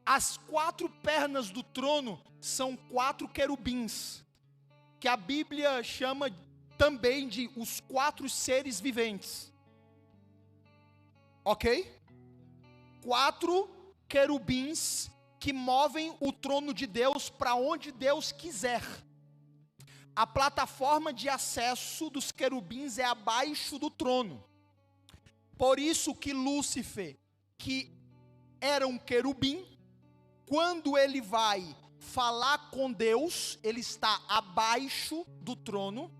As 4 pernas do trono são 4 querubins, que a Bíblia chama também de os 4 seres viventes, ok? 4 querubins que movem o trono de Deus para onde Deus quiser. A plataforma de acesso dos querubins é abaixo do trono. Por isso que Lúcifer, que era um querubim, quando ele vai falar com Deus, ele está abaixo do trono,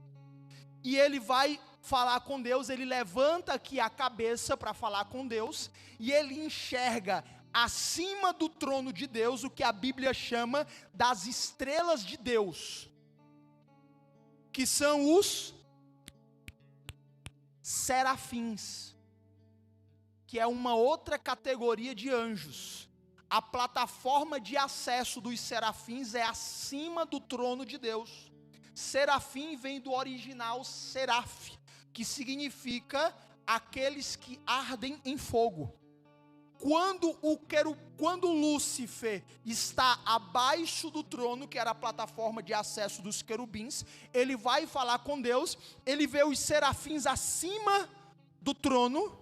e ele vai falar com Deus, ele levanta aqui a cabeça para falar com Deus, e ele enxerga acima do trono de Deus o que a Bíblia chama das estrelas de Deus, que são os serafins, que é uma outra categoria de anjos. A plataforma de acesso dos serafins é acima do trono de Deus. Serafim vem do original seraf, que significa aqueles que ardem em fogo. Quando Lúcifer está abaixo do trono, que era a plataforma de acesso dos querubins, ele vai falar com Deus, ele vê os serafins acima do trono,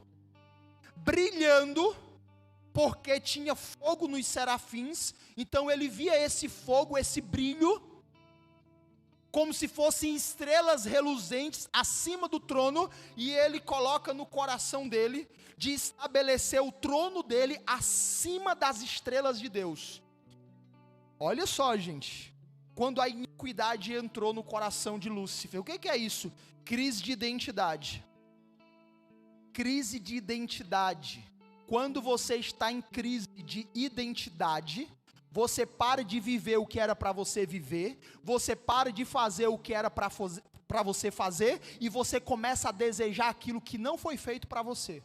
brilhando, porque tinha fogo nos serafins, então ele via esse fogo, esse brilho, como se fossem estrelas reluzentes acima do trono, e ele coloca no coração dele, de estabelecer o trono dele acima das estrelas de Deus. Olha só, gente, quando a iniquidade entrou no coração de Lúcifer, o que é isso? Crise de identidade. Crise de identidade. Quando você está em crise de identidade, você para de viver o que era para você viver, você para de fazer o que era para você fazer, e você começa a desejar aquilo que não foi feito para você.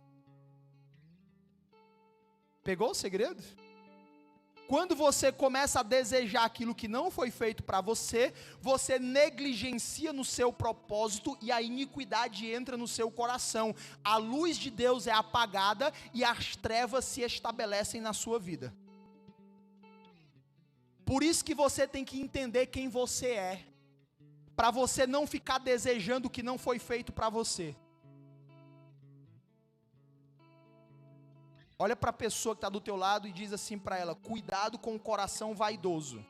Pegou o segredo? Quando você começa a desejar aquilo que não foi feito para você, você negligencia no seu propósito e a iniquidade entra no seu coração. A luz de Deus é apagada e as trevas se estabelecem na sua vida. Por isso que você tem que entender quem você é, para você não ficar desejando o que não foi feito para você. Olha para a pessoa que está do teu lado e diz assim para ela: cuidado com o coração vaidoso.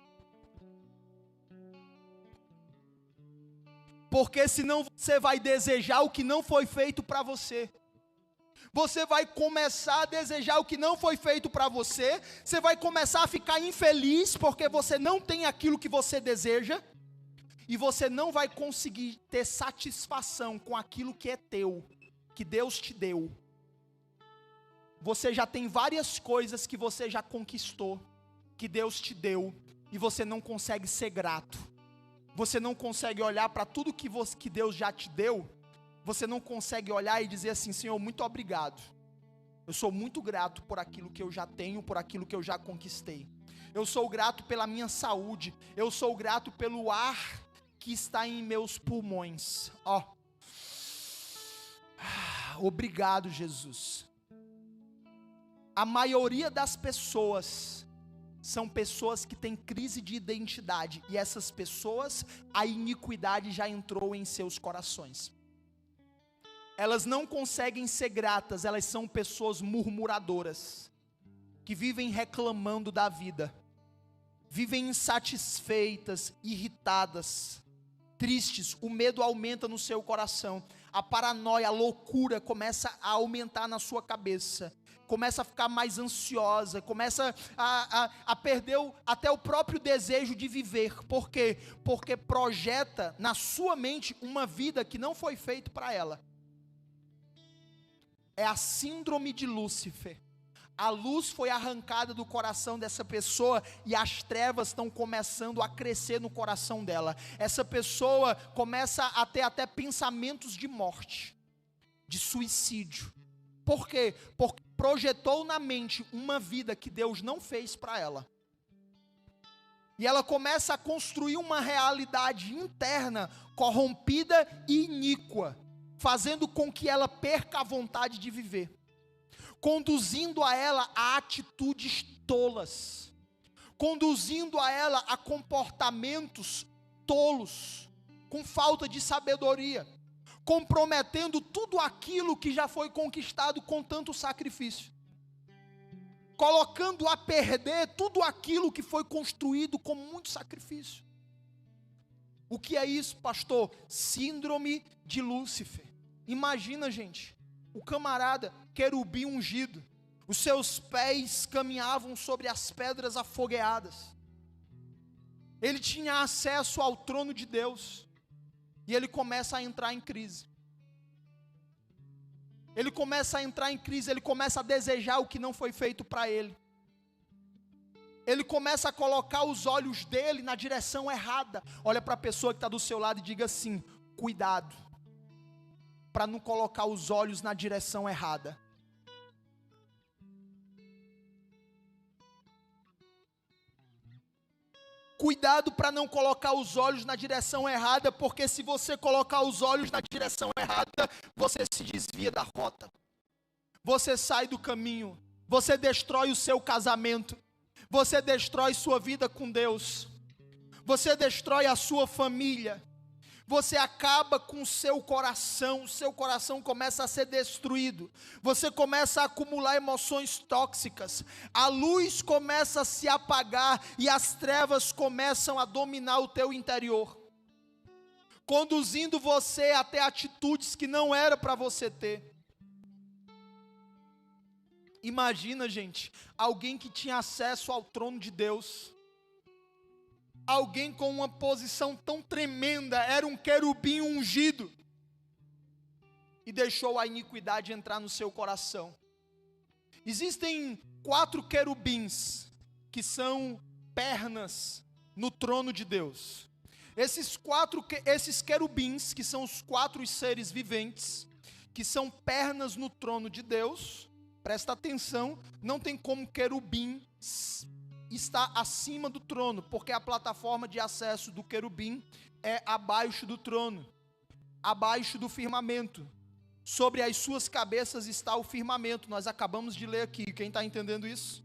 Porque senão você vai desejar o que não foi feito para você. Você vai começar a desejar o que não foi feito para você. Você vai começar a ficar infeliz porque você não tem aquilo que você deseja. E você não vai conseguir ter satisfação com aquilo que é teu, que Deus te deu. Você já tem várias coisas que você já conquistou, que Deus te deu, e você não consegue ser grato. Você não consegue olhar para tudo que Deus já te deu. Você não consegue olhar e dizer assim: Senhor, muito obrigado. Eu sou muito grato por aquilo que eu já tenho, por aquilo que eu já conquistei. Eu sou grato pela minha saúde. Eu sou grato pelo ar que está em meus pulmões. Obrigado, Jesus. A maioria das pessoas são pessoas que têm crise de identidade, e essas pessoas, a iniquidade já entrou em seus corações. Elas não conseguem ser gratas, elas são pessoas murmuradoras, que vivem reclamando da vida, vivem insatisfeitas, irritadas, tristes. O medo aumenta no seu coração, a paranoia, a loucura começa a aumentar na sua cabeça, começa a ficar mais ansiosa, começa a perder até o próprio desejo de viver. Por quê? Porque projeta na sua mente uma vida que não foi feita para ela. É a síndrome de Lúcifer. A luz foi arrancada do coração dessa pessoa e as trevas estão começando a crescer no coração dela. Essa pessoa começa a ter até pensamentos de morte, de suicídio. Por quê? Porque projetou na mente uma vida que Deus não fez para ela. E ela começa a construir uma realidade interna corrompida e iníqua. fazendo com que ela perca a vontade de viver, conduzindo a ela a atitudes tolas, conduzindo a ela a comportamentos tolos, com falta de sabedoria, comprometendo tudo aquilo que já foi conquistado com tanto sacrifício, colocando a perder tudo aquilo que foi construído com muito sacrifício. O que é isso, pastor? Síndrome de Lúcifer. Imagina, gente, o camarada querubim ungido, os seus pés caminhavam sobre as pedras afogueadas, ele tinha acesso ao trono de Deus, e ele começa a entrar em crise. Ele começa a entrar em crise, ele começa a desejar o que não foi feito para ele. Ele começa a colocar os olhos dele na direção errada. Olha para a pessoa que está do seu lado e diga assim: cuidado, para não colocar os olhos na direção errada. Cuidado para não colocar os olhos na direção errada, porque se você colocar os olhos na direção errada, você se desvia da rota, você sai do caminho, você destrói o seu casamento, você destrói sua vida com Deus, você destrói a sua família, você acaba com o seu coração começa a ser destruído, você começa a acumular emoções tóxicas, a luz começa a se apagar e as trevas começam a dominar o teu interior, conduzindo você até atitudes que não era para você ter. Imagina, gente, alguém que tinha acesso ao trono de Deus, alguém com uma posição tão tremenda, era um querubim ungido, e deixou a iniquidade entrar no seu coração. Existem 4 querubins, que são pernas no trono de Deus. Esses querubins, que são os 4 seres viventes, que são pernas no trono de Deus, presta atenção, não tem como querubim está acima do trono, porque a plataforma de acesso do querubim é abaixo do trono, abaixo do firmamento. Sobre as suas cabeças está o firmamento. Nós acabamos de ler aqui, quem está entendendo isso?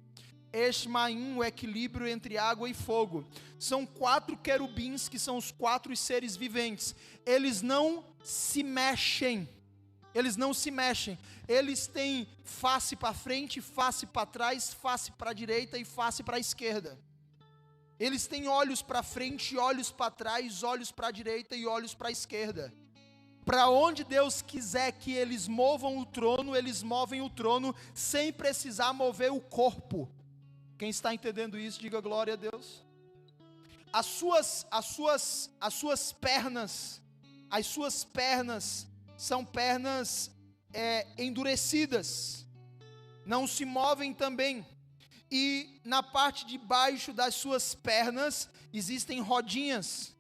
Eshmaim, o equilíbrio entre água e fogo. São 4 querubins, que são os 4 seres viventes. Eles não se mexem. Eles têm face para frente, face para trás, face para a direita e face para a esquerda. Eles têm olhos para frente, olhos para trás, olhos para a direita e olhos para a esquerda. Para onde Deus quiser que eles movam o trono, eles movem o trono sem precisar mover o corpo. Quem está entendendo isso, diga glória a Deus. As suas pernas são pernas endurecidas, não se movem também, e na parte de baixo das suas pernas existem rodinhas,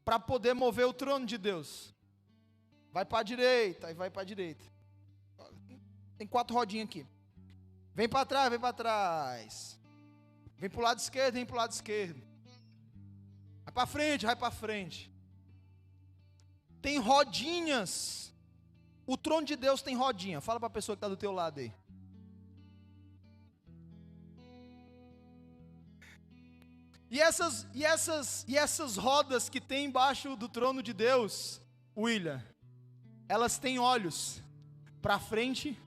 para poder mover o trono de Deus. Vai para a direita, e vai para a direita, tem 4 rodinhas aqui, vem para trás, vem para o lado esquerdo, vem para o lado esquerdo, vai para frente, tem rodinhas. O trono de Deus tem rodinha. Fala para a pessoa que está do teu lado aí. E essas rodas que tem embaixo do trono de Deus, William, elas têm olhos para frente,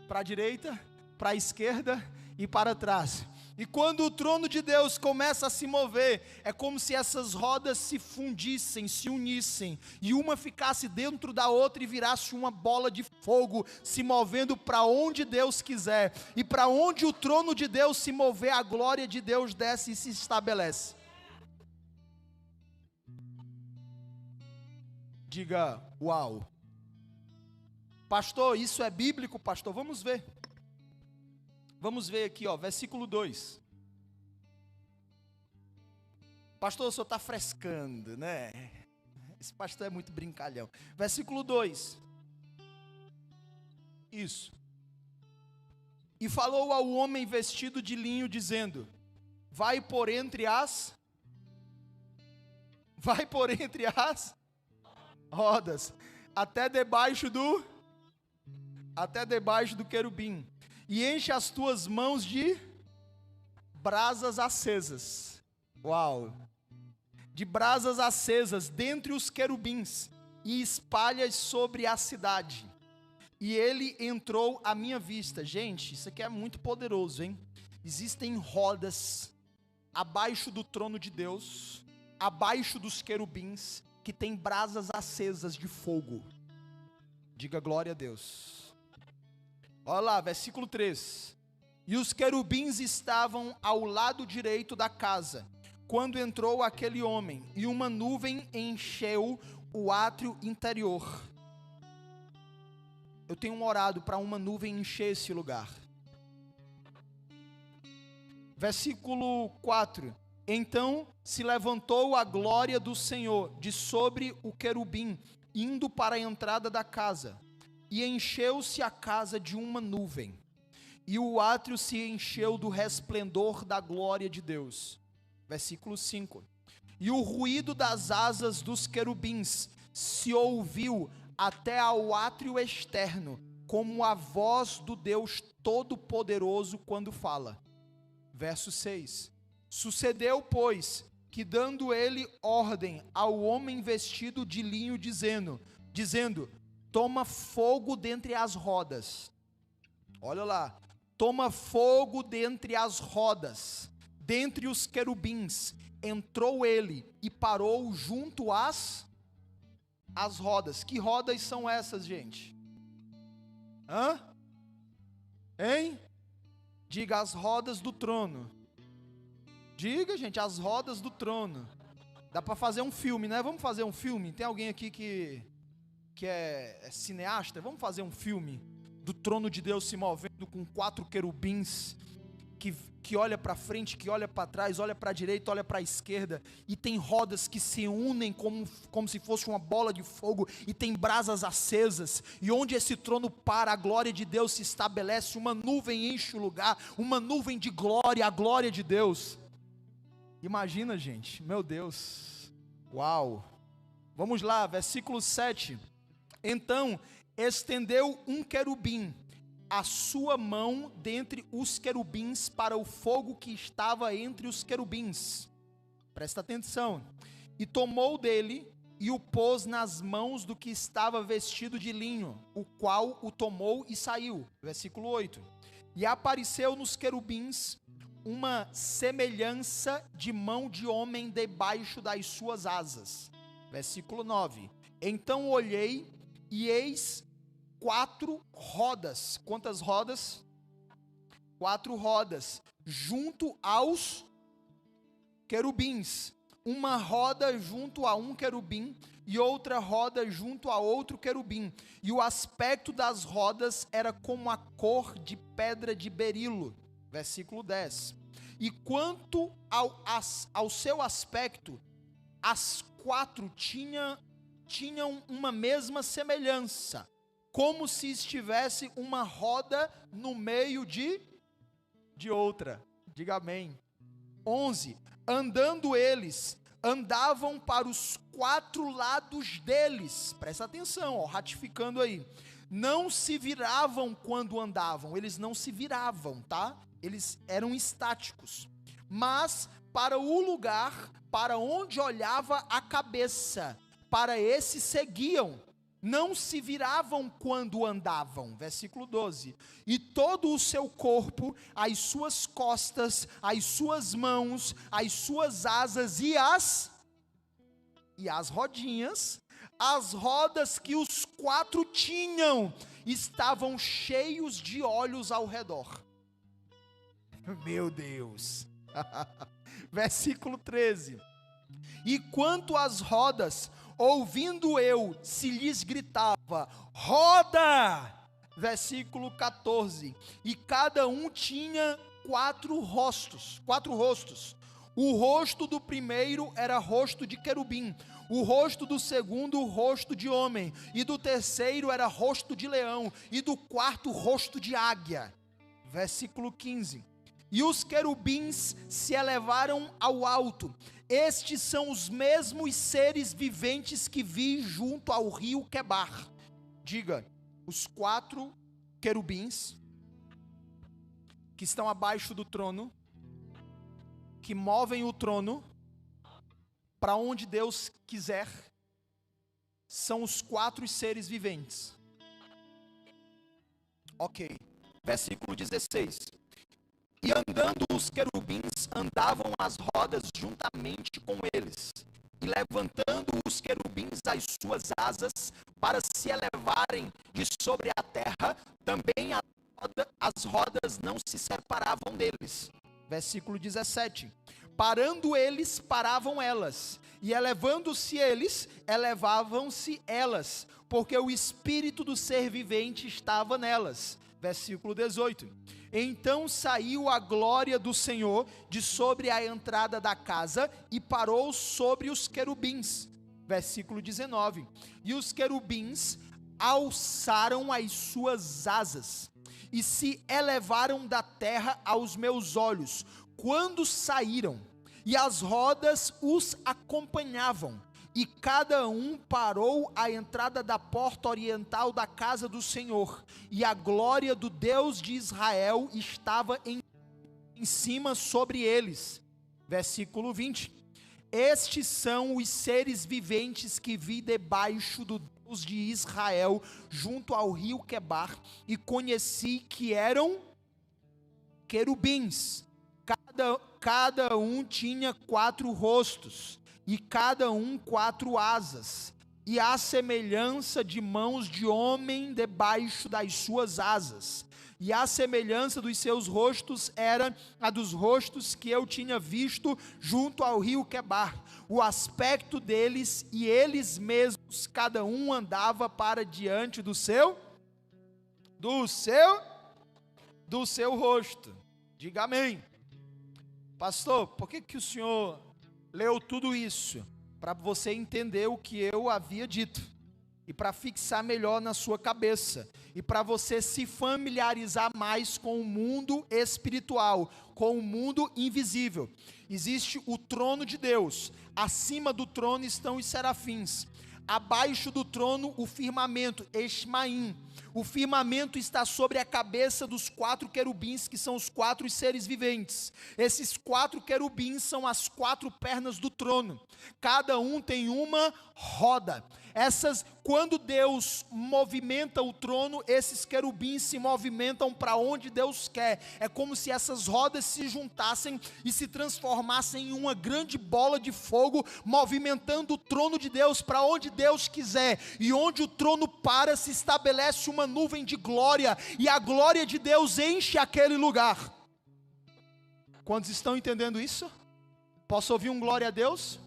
para a direita, para a esquerda e para trás. E quando o trono de Deus começa a se mover, é como se essas rodas se fundissem, se unissem, e uma ficasse dentro da outra e virasse uma bola de fogo, se movendo para onde Deus quiser. E para onde o trono de Deus se mover, a glória de Deus desce e se estabelece. Diga, uau. Pastor, isso é bíblico, pastor? Vamos ver. Vamos ver aqui, versículo 2. Pastor, o senhor está frescando, né? Esse pastor é muito brincalhão. Versículo 2. Isso. E falou ao homem vestido de linho, dizendo: vai por entre as rodas. até debaixo do querubim, e enche as tuas mãos de brasas acesas. Uau! De brasas acesas dentre os querubins, e espalhas sobre a cidade. E ele entrou à minha vista. Gente, isso aqui é muito poderoso, hein? Existem rodas abaixo do trono de Deus, abaixo dos querubins, que tem brasas acesas de fogo. Diga glória a Deus. Olha lá, versículo 3. E os querubins estavam ao lado direito da casa, quando entrou aquele homem, e uma nuvem encheu o átrio interior. Eu tenho orado para uma nuvem encher esse lugar. Versículo 4. Então se levantou a glória do Senhor de sobre o querubim, indo para a entrada da casa, e encheu-se a casa de uma nuvem, e o átrio se encheu do resplendor da glória de Deus. Versículo 5. E o ruído das asas dos querubins se ouviu até ao átrio externo, como a voz do Deus Todo-Poderoso quando fala. Verso 6. Sucedeu, pois, que dando ele ordem ao homem vestido de linho, dizendo, toma fogo dentre as rodas. Olha lá, toma fogo dentre as rodas, dentre os querubins, entrou ele e parou junto às rodas. Que rodas são essas, gente? Hein? Diga, as rodas do trono. Diga, gente, as rodas do trono. Dá para fazer um filme, né? Vamos fazer um filme? Tem alguém aqui que é cineasta? Vamos fazer um filme do trono de Deus se movendo com 4 querubins que olha para frente, que olha para trás, olha para a direita, olha para a esquerda, e tem rodas que se unem como se fosse uma bola de fogo, e tem brasas acesas, e onde esse trono para, a glória de Deus se estabelece, uma nuvem enche o lugar, uma nuvem de glória, a glória de Deus. Imagina, gente, meu Deus, uau. Vamos lá, versículo 7. Então estendeu um querubim a sua mão dentre os querubins para o fogo que estava entre os querubins. Presta atenção. E tomou dele e o pôs nas mãos do que estava vestido de linho, o qual o tomou e saiu. Versículo 8. E apareceu nos querubins uma semelhança de mão de homem debaixo das suas asas. Versículo 9. Então olhei e eis 4 rodas. Quantas rodas? 4 rodas, junto aos querubins. Uma roda junto a um querubim e outra roda junto a outro querubim. E o aspecto das rodas era como a cor de pedra de berilo. Versículo 10. E quanto ao seu aspecto, as 4 tinham uma mesma semelhança, como se estivesse uma roda no meio de outra. Diga amém. 11. Andando eles, andavam para os 4 lados deles. Presta atenção, ó, ratificando aí. Não se viravam quando andavam. Eles não se viravam, tá? Eles eram estáticos. Mas para o lugar para onde olhava a cabeça, para esse seguiam. Não se viravam quando andavam. Versículo 12. E todo o seu corpo, as suas costas, as suas mãos, as suas asas e as rodinhas, as rodas que os 4 tinham, estavam cheios de olhos ao redor. Meu Deus. Versículo 13. E quanto às rodas, ouvindo eu, se lhes gritava, roda! Versículo 14. E cada um tinha 4 rostos. O rosto do primeiro era rosto de querubim, o rosto do segundo, rosto de homem, e do terceiro era rosto de leão, e do quarto, rosto de águia. Versículo 15. E os querubins se elevaram ao alto, estes são os mesmos seres viventes que vi junto ao rio Quebar. Diga, os 4 querubins que estão abaixo do trono, que movem o trono para onde Deus quiser, são os 4 seres viventes. Ok, versículo 16. E andando os querubins, andavam as rodas juntamente com eles, e levantando os querubins as suas asas para se elevarem de sobre a terra, também as rodas não se separavam deles. Versículo 17. Parando eles, paravam elas, e elevando-se eles, elevavam-se elas, porque o espírito do ser vivente estava nelas. Versículo 18. Então saiu a glória do Senhor de sobre a entrada da casa e parou sobre os querubins. Versículo 19. E os querubins alçaram as suas asas e se elevaram da terra aos meus olhos, quando saíram, e as rodas os acompanhavam, e cada um parou à entrada da porta oriental da casa do Senhor, e a glória do Deus de Israel estava em cima sobre eles. Versículo 20. Estes são os seres viventes que vi debaixo do Deus de Israel, junto ao rio Quebar, e conheci que eram querubins. Cada um tinha 4 rostos, e cada um 4 asas, e a semelhança de mãos de homem debaixo das suas asas, e a semelhança dos seus rostos era a dos rostos que eu tinha visto junto ao rio Quebar, o aspecto deles, e eles mesmos, cada um andava para diante do seu rosto. Diga amém. Pastor, por que o senhor leu tudo isso? Para você entender o que eu havia dito, e para fixar melhor na sua cabeça, e para você se familiarizar mais com o mundo espiritual, com o mundo invisível. Existe o trono de Deus, acima do trono estão os serafins, abaixo do trono o firmamento, Eshmaim. O firmamento está sobre a cabeça dos 4 querubins, que são os 4 seres viventes. Esses 4 querubins são as 4 pernas do trono. Cada um tem uma roda. Quando Deus movimenta o trono, esses querubins se movimentam para onde Deus quer. É como se essas rodas se juntassem e se transformassem em uma grande bola de fogo, movimentando o trono de Deus para onde Deus quiser. E onde o trono para, se estabelece uma nuvem de glória, e a glória de Deus enche aquele lugar. Quantos estão entendendo isso? Posso ouvir um glória a Deus?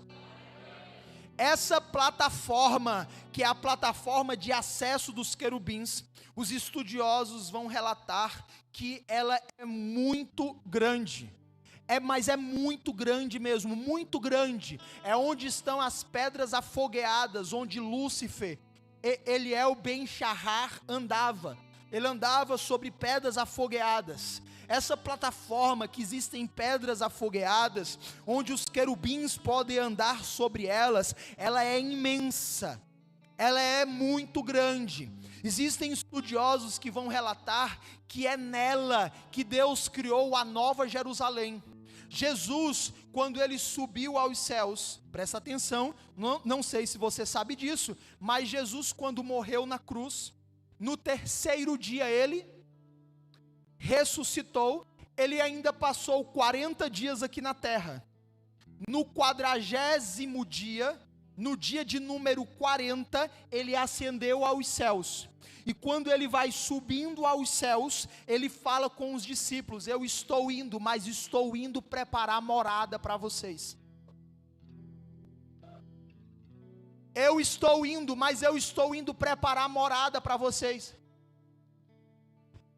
Essa plataforma, que é a plataforma de acesso dos querubins, os estudiosos vão relatar que ela é muito grande. Mas é muito grande mesmo, muito grande. É onde estão as pedras afogueadas, onde Lúcifer, Eliel Ben Shahar, andava. Ele andava sobre pedras afogueadas. Essa plataforma, que existem pedras afogueadas, onde os querubins podem andar sobre elas, ela é imensa, ela é muito grande. Existem estudiosos que vão relatar que é nela que Deus criou a Nova Jerusalém. Jesus, quando ele subiu aos céus, presta atenção, não sei se você sabe disso, mas Jesus, quando morreu na cruz, no 3º dia ele ressuscitou. Ele ainda passou 40 dias aqui na terra. No 40º dia, no dia de número 40, ele ascendeu aos céus. E quando ele vai subindo aos céus, ele fala com os discípulos: eu estou indo, mas estou indo preparar morada para vocês. Eu estou indo, mas eu estou indo preparar morada para vocês.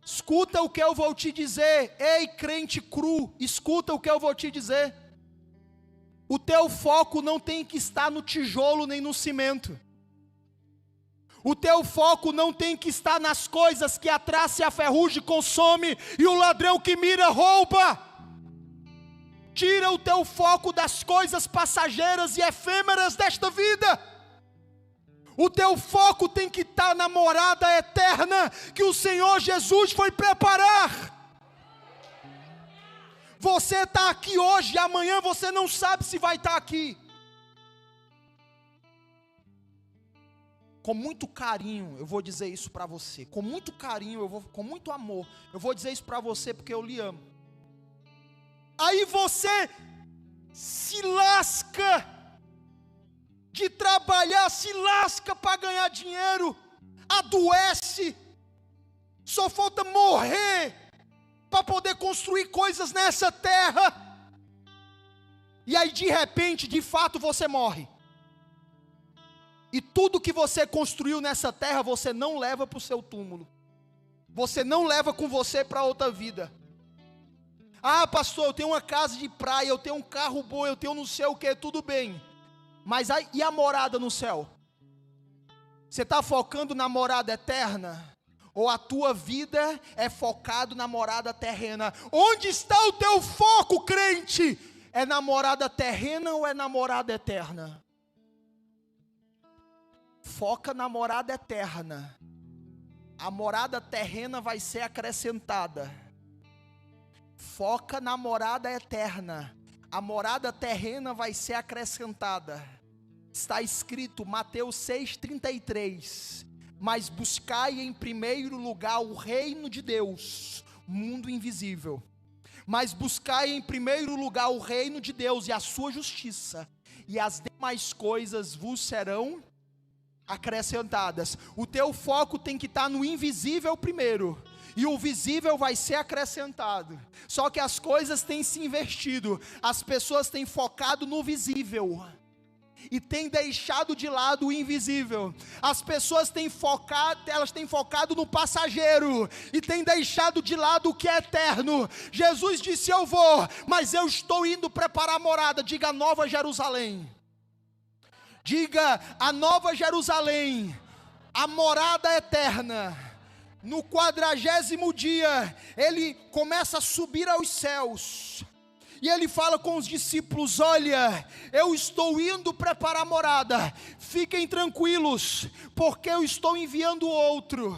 Escuta o que eu vou te dizer, ei crente cru, escuta o que eu vou te dizer. O teu foco não tem que estar no tijolo nem no cimento. O teu foco não tem que estar nas coisas que a traça e a ferrugem consome, e o ladrão que mira rouba. Tira Tira o teu foco das coisas passageiras e efêmeras desta vida. O teu foco tem que estar na morada eterna que o Senhor Jesus foi preparar. Você está aqui hoje e amanhã você não sabe se vai estar aqui. Com muito carinho eu vou dizer isso para você. Com muito carinho, com muito amor, eu vou dizer isso para você porque eu lhe amo. Aí você se lasca de trabalhar, se lasca para ganhar dinheiro, adoece, só falta morrer para poder construir coisas nessa terra. E aí de repente, de fato você morre. E tudo que você construiu nessa terra, você não leva para o seu túmulo. Você não leva com você para outra vida. Ah, pastor, eu tenho uma casa de praia, eu tenho um carro bom, eu tenho não sei o que, tudo bem. Mas aí, e a morada no céu? Você está focando na morada eterna? Ou a tua vida é focado na morada terrena? Onde está o teu foco, crente? É na morada terrena ou é na morada eterna? Foca na morada eterna. A morada terrena vai ser acrescentada. Foca na morada eterna. A morada terrena vai ser acrescentada. Está escrito, Mateus 6,33. Mas buscai em primeiro lugar o reino de Deus, mundo invisível. Mas buscai em primeiro lugar o reino de Deus e a sua justiça, e as demais coisas vos serão acrescentadas. O teu foco tem que estar no invisível primeiro, e o visível vai ser acrescentado. Só que as coisas têm se invertido. As pessoas têm focado no visível e têm deixado de lado o invisível. As pessoas têm focado no passageiro e têm deixado de lado o que é eterno. Jesus disse: eu vou, mas eu estou indo preparar a morada. Diga: a Nova Jerusalém. Diga: a Nova Jerusalém, a morada eterna. No 40º dia, ele começa a subir aos céus. E ele fala com os discípulos: olha, eu estou indo preparar a morada. Fiquem tranquilos, porque eu estou enviando outro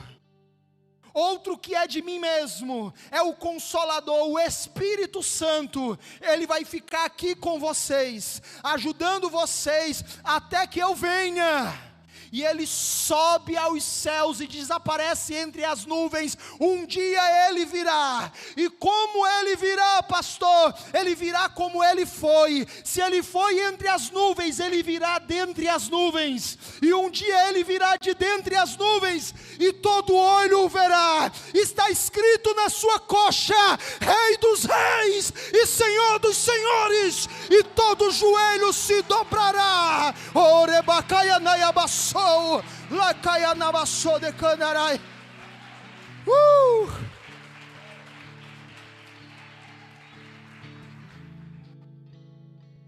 que é de mim mesmo. É o Consolador, o Espírito Santo. Ele vai ficar aqui com vocês, ajudando vocês, até que eu venha. E ele sobe aos céus e desaparece entre as nuvens. Um dia ele virá. E como ele virá, pastor? Ele virá como ele foi. Se ele foi entre as nuvens, ele virá dentre as nuvens. E um dia ele virá de dentre as nuvens, e todo olho o verá. Está escrito na sua coxa: Rei dos reis e Senhor dos senhores. E todo joelho se dobrará. Orebacaia naiabassou.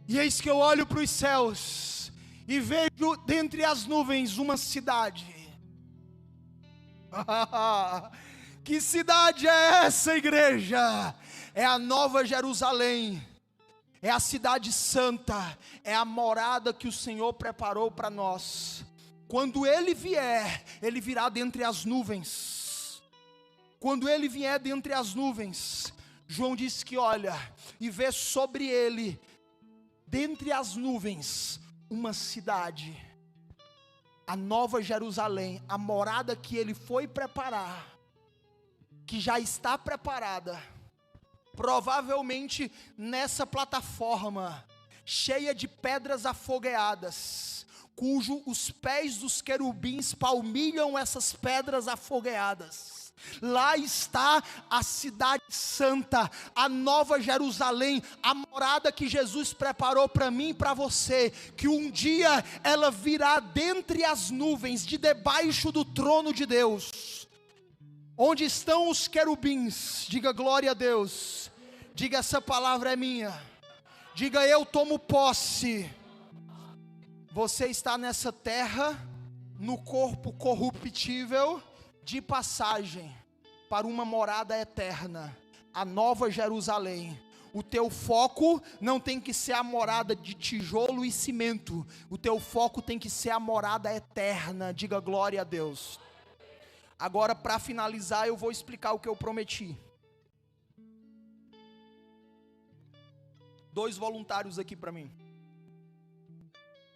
E eis que eu olho para os céus e vejo dentre as nuvens uma cidade. Que cidade é essa, igreja? É a Nova Jerusalém. É a cidade santa. É a morada que o Senhor preparou para nós. Quando ele vier, ele virá dentre as nuvens. Quando ele vier dentre as nuvens, João disse que olha, e vê sobre ele, dentre as nuvens, uma cidade, a Nova Jerusalém, a morada que ele foi preparar, que já está preparada, provavelmente nessa plataforma, cheia de pedras afogueadas, cujo os pés dos querubins palmilham essas pedras afogueadas. Lá está a cidade santa, a Nova Jerusalém, a morada que Jesus preparou para mim e para você, que um dia ela virá dentre as nuvens, de debaixo do trono de Deus. Onde estão os querubins? Diga glória a Deus. Diga: essa palavra é minha. Diga: eu tomo posse. Você está nessa terra, no corpo corruptível, de passagem para uma morada eterna, a Nova Jerusalém, O teu foco não tem que ser a morada de tijolo e cimento. O teu foco tem que ser a morada eterna. Diga glória a Deus. Agora, para finalizar, eu vou explicar o que eu prometi. 2 voluntários aqui para mim.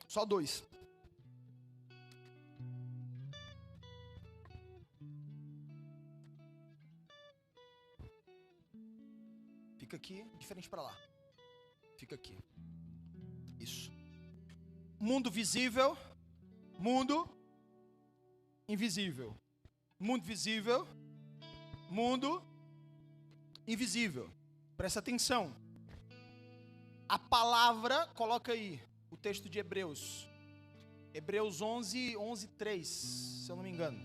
Só 2. Fica aqui, diferente para lá. Fica aqui. Isso. Mundo visível, mundo invisível. Mundo visível, mundo invisível. Presta atenção. A palavra, coloca aí o texto de Hebreus. Hebreus 11:3, se eu não me engano.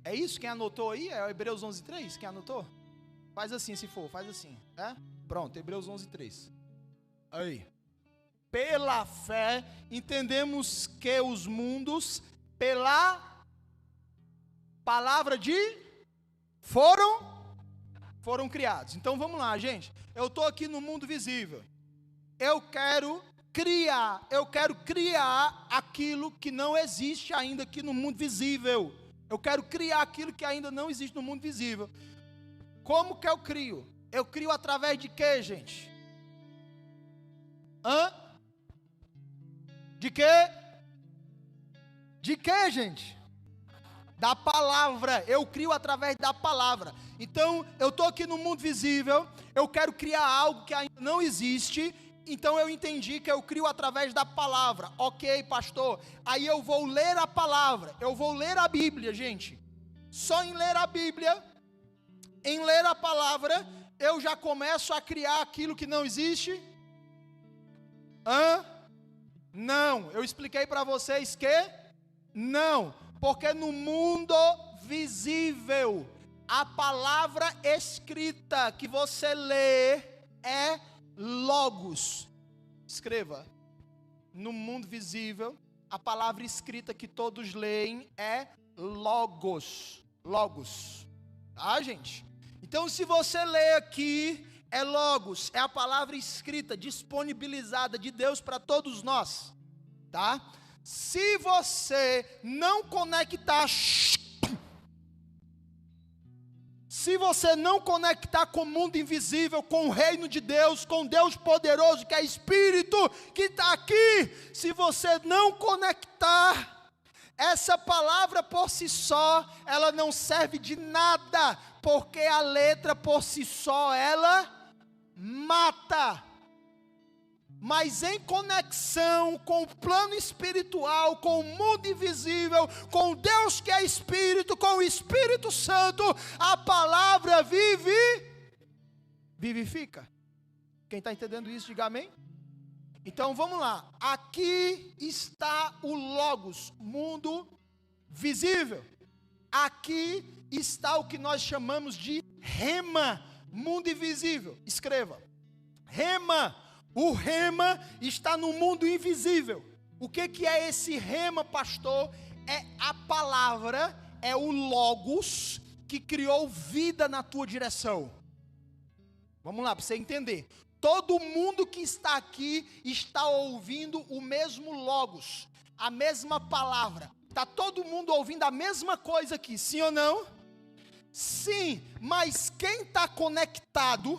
É isso? Quem anotou aí? É Hebreus 11:3? Quem anotou? Faz assim, se for, faz assim, né? Pronto, Hebreus 11:3. Aí. Pela fé, entendemos que os mundos, pela palavra de foram criados. Então vamos lá, gente. Eu estou aqui no mundo visível. Eu quero criar aquilo que não existe ainda aqui no mundo visível. Eu quero criar aquilo que ainda não existe no mundo visível. Como que eu crio? Eu crio através de quê, gente? De quê? De quê, gente? Da palavra. Eu crio através da palavra. Então, eu estou aqui no mundo visível. Eu quero criar algo que ainda não existe. Então, eu entendi que eu crio através da palavra. Ok, pastor. Aí eu vou ler a palavra. Eu vou ler a Bíblia, gente. Só em ler a Bíblia, em ler a palavra, eu já começo a criar aquilo que não existe? Não, eu expliquei para vocês que não, porque no mundo visível, a palavra escrita que você lê é logos. Escreva, no mundo visível, a palavra escrita que todos leem é logos, tá, gente? Então, se você lê aqui, é logos, é a palavra escrita, disponibilizada de Deus para todos nós, tá? Se você não conectar com o mundo invisível, com o reino de Deus, com Deus poderoso, que é Espírito, que está aqui, se você não conectar, essa palavra por si só, ela não serve de nada, porque a letra por si só, ela mata. Mas em conexão com o plano espiritual, com o mundo invisível, com Deus que é Espírito, com o Espírito Santo, a palavra vivifica. Quem está entendendo isso, diga amém. Então vamos lá, aqui está o Logos, mundo visível. Aqui está o que nós chamamos de rema, mundo invisível. Escreva, rema. O rema está no mundo invisível. O que é esse rema, pastor? É a palavra, é o Logos que criou vida na tua direção. Vamos lá, para você entender. Todo mundo que está aqui está ouvindo o mesmo Logos, a mesma palavra. Está todo mundo ouvindo a mesma coisa aqui, sim ou não? Sim, mas quem está conectado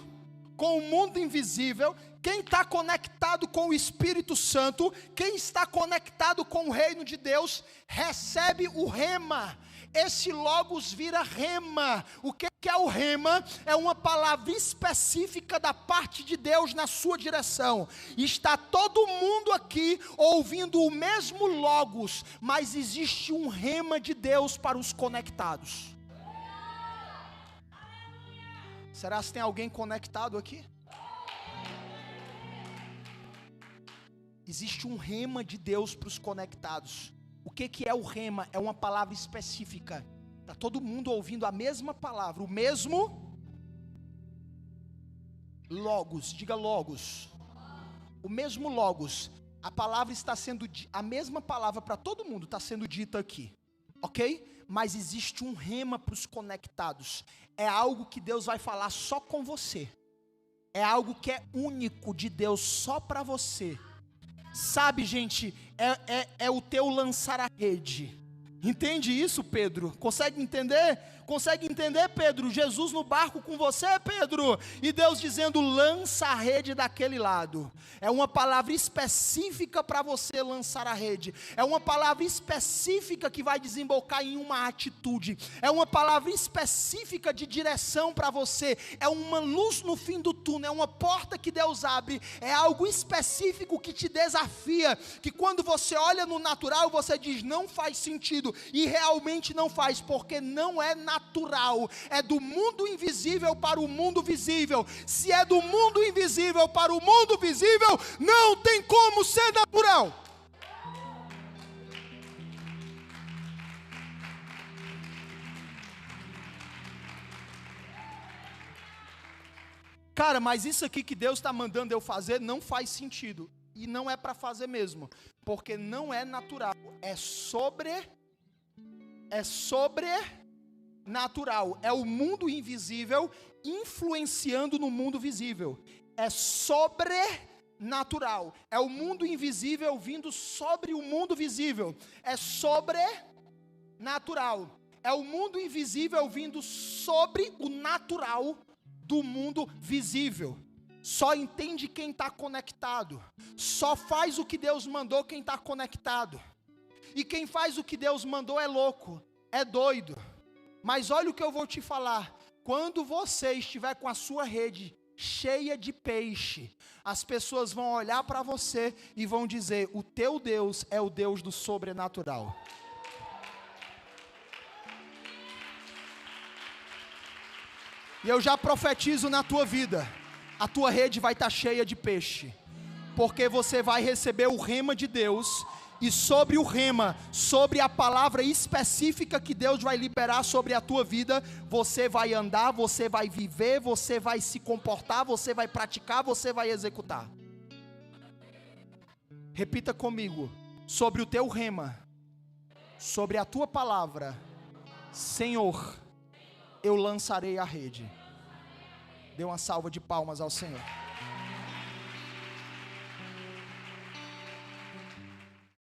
com o mundo invisível, quem está conectado com o Espírito Santo, quem está conectado com o reino de Deus, recebe o rema. Esse Logos vira rema. O que é o rema? É uma palavra específica da parte de Deus na sua direção. Está todo mundo aqui ouvindo o mesmo Logos, mas existe um rema de Deus para os conectados. Será que tem alguém conectado aqui? Existe um rema de Deus para os conectados. O que é o rema? É uma palavra específica. Está todo mundo ouvindo a mesma palavra, o mesmo Logos. Diga Logos. O mesmo Logos. A palavra está sendo, a mesma palavra para todo mundo está sendo dita aqui. Ok? Mas existe um rema para os conectados. É algo que Deus vai falar só com você. é algo que é único de Deus só para você. Sabe, gente, é o teu lançar a rede. Entende isso, Pedro? Consegue entender? Consegue entender, Pedro? Jesus no barco com você, Pedro, e Deus dizendo: lança a rede daquele lado. É uma palavra específica para você lançar a rede. É uma palavra específica que vai desembocar em uma atitude. É uma palavra específica de direção para você. É uma luz no fim do túnel. É uma porta que Deus abre. É algo específico que te desafia. Que quando você olha no natural, você diz: não faz sentido. E realmente não faz, porque não é natural. É do mundo invisível para o mundo visível. Se é do mundo invisível para o mundo visível, não tem como ser natural. Cara, mas isso aqui que Deus está mandando eu fazer não faz sentido. E não é para fazer mesmo. Porque não é natural. É sobrenatural. É o mundo invisível influenciando no mundo visível. É sobrenatural. É o mundo invisível vindo sobre o mundo visível. É sobrenatural. É o mundo invisível vindo sobre o natural do mundo visível. Só entende quem está conectado. Só faz o que Deus mandou quem está conectado. E quem faz o que Deus mandou é louco, é doido. Mas olha o que eu vou te falar. Quando você estiver com a sua rede cheia de peixe, as pessoas vão olhar para você e vão dizer: o teu Deus é o Deus do sobrenatural. E eu já profetizo na tua vida: a tua rede vai estar cheia de peixe, porque você vai receber o rema de Deus. E sobre o rema, sobre a palavra específica que Deus vai liberar sobre a tua vida, você vai andar, você vai viver, você vai se comportar, você vai praticar, você vai executar. Repita comigo: sobre o teu rema, sobre a tua palavra, Senhor, eu lançarei a rede. Dê uma salva de palmas ao Senhor.